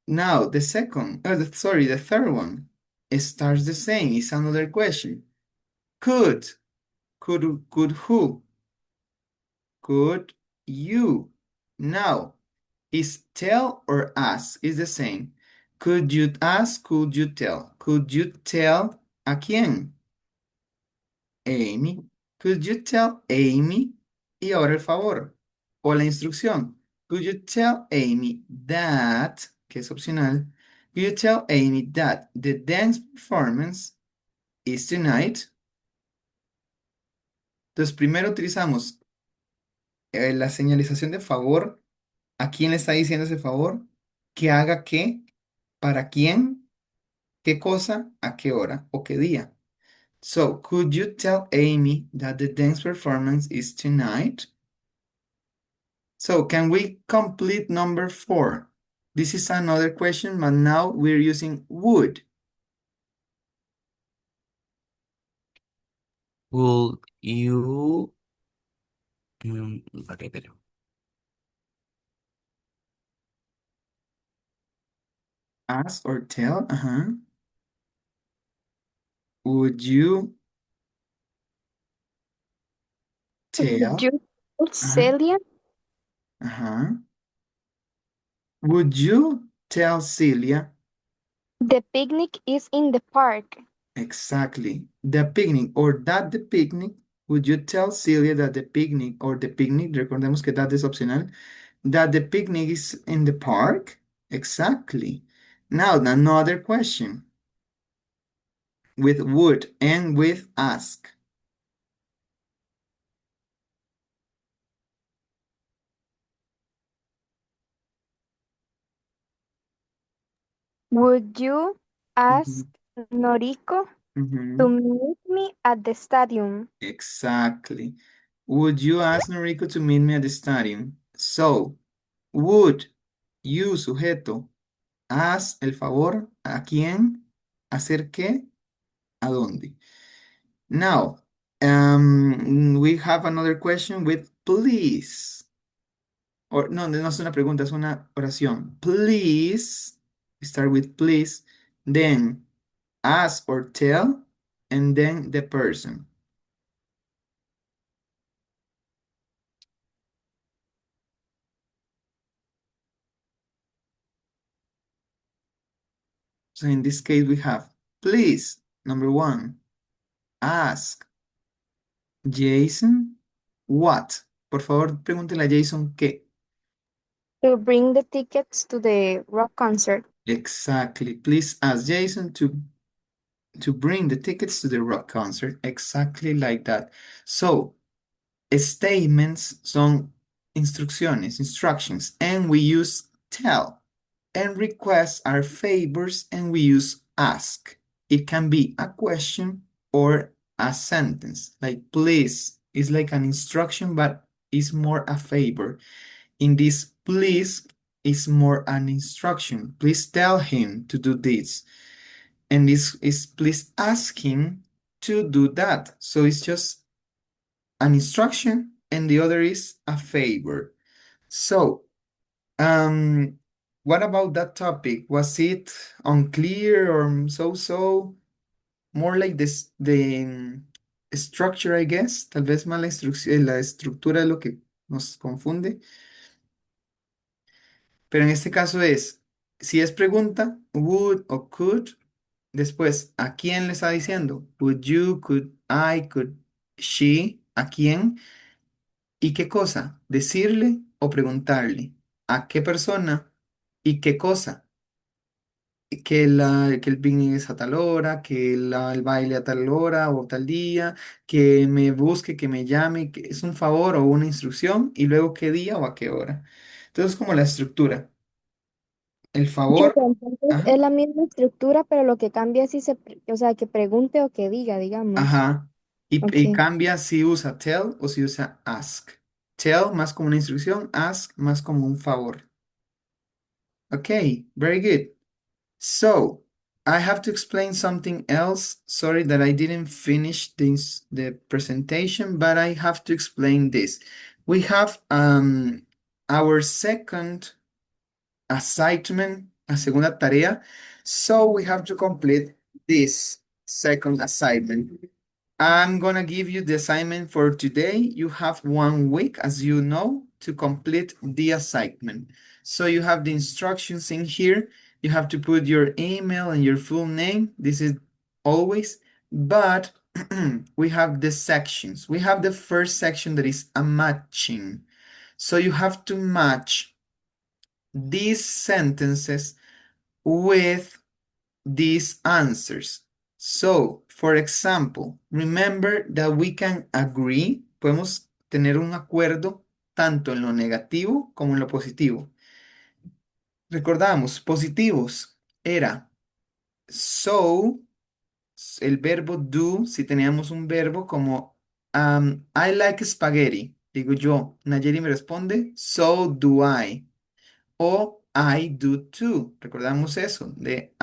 Now, the third one. It starts the same. It's another question. Could who? Could you? Now, is tell or ask is the same. Could you ask? Could you tell? Could you tell a quién? Amy. Could you tell Amy? Y ahora el favor o la instrucción. Could you tell Amy that, que es opcional, could you tell Amy that the dance performance is tonight? Entonces, primero utilizamos la señalización de favor. ¿A quién le está diciendo ese favor? ¿Que haga qué? ¿Para quién? ¿Qué cosa? ¿A qué hora? ¿O qué día? So, could you tell Amy that the dance performance is tonight? So, can we complete number 4? This is another question, but now we're using would. Will you okay, pero Ask or tell, Would you would tell? you tell Celia Would you tell Celia? the picnic is in the park? Exactly. The picnic or that the picnic. Would you tell Celia that the picnic or the picnic, recordemos que that es opcional, that the picnic is in the park? Exactly. Now, another question with would and with ask. Would you ask Mhm, Noriko to mhm. meet me at the stadium? Exactly. Would you ask Noriko to meet me at the stadium? So, would you, sujeto, haz el favor, ¿a quién? ¿Hacer qué? ¿A dónde? Now, we have another question with please. Or no, no es una pregunta, es una oración. Please, start with please, then ask or tell, and then the person. So in this case, we have please, number one, ask Jason what. Por favor, pregúntele a Jason qué. To bring the tickets to the rock concert. Exactly. Please ask Jason to bring the tickets to the rock concert. Exactly like that. So, statements son instrucciones, instructions, and we use tell. And requests are favors, and we use ask. It can be a question or a sentence. Like please is like an instruction, but it's more a favor. In this, please is more an instruction. Please tell him to do this. And this is please ask him to do that. So it's just an instruction, and the other is a favor. So, what about that topic? Was it unclear or so-so? More like this, the structure, I guess. Tal vez más la estructura es lo que nos confunde. Pero en este caso es, si es pregunta, would o could, después, ¿a quién le está diciendo? Would you, could I, could she, ¿a quién? ¿Y qué cosa? ¿Decirle o preguntarle? ¿A qué persona? ¿Y qué cosa? Que el picnic es a tal hora, que el baile a tal hora o tal día, que me busque, que me llame, que es un favor o una instrucción, y luego qué día o a qué hora. Entonces, como la estructura. El Que favor, entonces ajá, es la misma estructura, pero lo que cambia es si o sea, que pregunte o que diga, digamos. ajá. Y Ok. cambia si usa tell o si usa ask. Tell más como una instrucción, ask más como un favor. Ok, very good. So, I have to explain something else. Sorry that I didn't finish the presentation, but I have to explain this. We have our second assignment, a segunda tarea. So we have to complete this second assignment. I'm gonna give you the assignment for today. You have 1 week, as you know, to complete the assignment. So you have the instructions in here. You have to put your email and your full name. This is always, but we have the sections. We have the first section that is a matching. So you have to match these sentences with these answers. So, for example, remember that we can agree, podemos tener un acuerdo tanto en lo negativo como en lo positivo. Recordamos, positivos era so, el verbo do, si teníamos un verbo como I like spaghetti, digo yo, Nayeli me responde, so do I. O I do too. Recordamos eso, de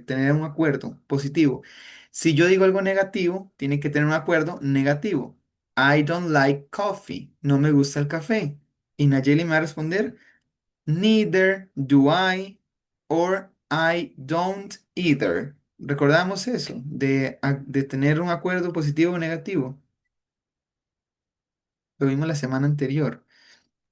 tener un acuerdo positivo. Si yo digo algo negativo, tiene que tener un acuerdo negativo. I don't like coffee. No me gusta el café. Y Nayeli me va a responder, neither do I or I don't either. Recordamos eso, de tener un acuerdo positivo o negativo. Lo vimos la semana anterior.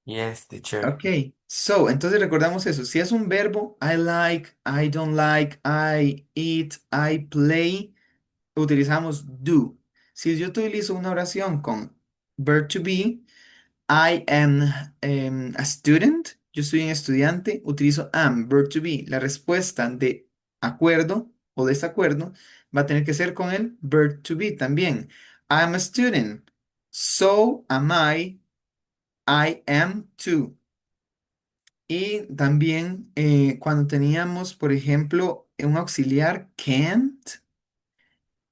Yes, teacher. Ok, so, entonces recordamos eso. Si es un verbo, I like, I don't like, I eat, I play, utilizamos do. Si yo utilizo una oración con verb to be, I am a student, yo soy un estudiante, utilizo am, verb to be. La respuesta de acuerdo o desacuerdo va a tener que ser con el verb to be también. I'm a student. So am I. I am too. Y también cuando teníamos, por ejemplo, un auxiliar can't,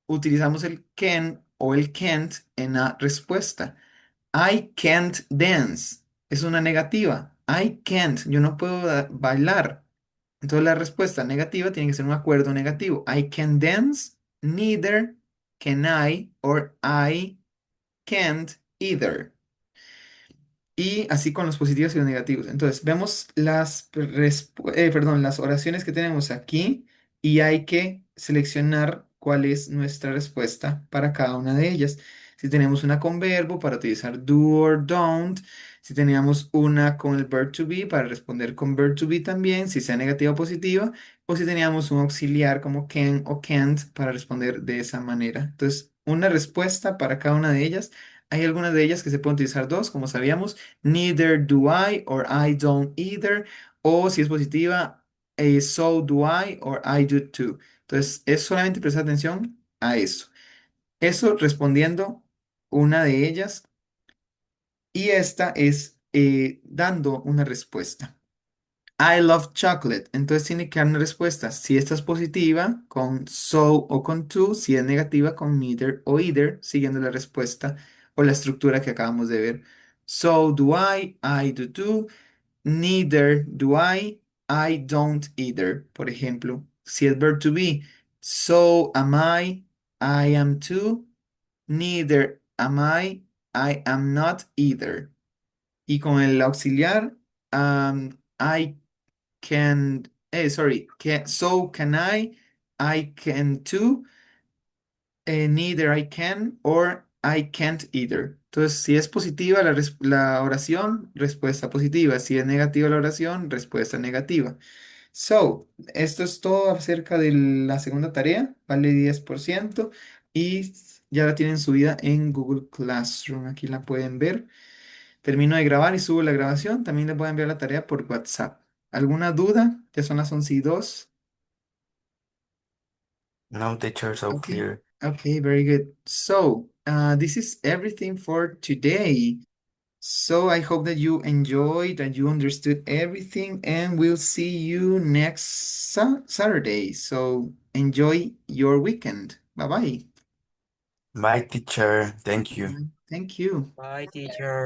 utilizamos el can o el can't en la respuesta. I can't dance. Es una negativa. I can't. Yo no puedo bailar. Entonces la respuesta negativa tiene que ser un acuerdo negativo. I can dance. Neither can I or I can't either. Y así con los positivos y los negativos. Entonces, vemos las oraciones que tenemos aquí y hay que seleccionar cuál es nuestra respuesta para cada una de ellas. Si tenemos una con verbo para utilizar do or don't, si teníamos una con el verb to be para responder con verb to be también, si sea negativa o positiva, o si teníamos un auxiliar como can o can't para responder de esa manera. Entonces, una respuesta para cada una de ellas. Hay algunas de ellas que se pueden utilizar dos, como sabíamos. Neither do I or I don't either. O si es positiva, so do I or I do too. Entonces, es solamente prestar atención a eso. Eso respondiendo una de ellas y esta es dando una respuesta. I love chocolate. Entonces tiene que dar una respuesta. Si esta es positiva, con so o con to. Si es negativa, con neither o either, siguiendo la respuesta o la estructura que acabamos de ver. So do I do too. Neither do I don't either. Por ejemplo, si es verb to be, so am I am too. Neither am I am not either. Y con el auxiliar, I can, sorry, so can I can too, neither I can or I can't either. Entonces, si es positiva la oración, respuesta positiva. Si es negativa la oración, respuesta negativa. So, esto es todo acerca de la segunda tarea, vale 10% y ya la tienen subida en Google Classroom. Aquí la pueden ver. Termino de grabar y subo la grabación. También les voy a enviar la tarea por WhatsApp. ¿Alguna duda? Ya son las 11:02. No, teacher, so Okay. clear. Okay, very good. So, this is everything for today. So I hope that you enjoyed, that you understood everything, and we'll see you next Saturday. So enjoy your weekend. Bye bye. Bye, teacher. Thank you. Thank you. Bye, teacher.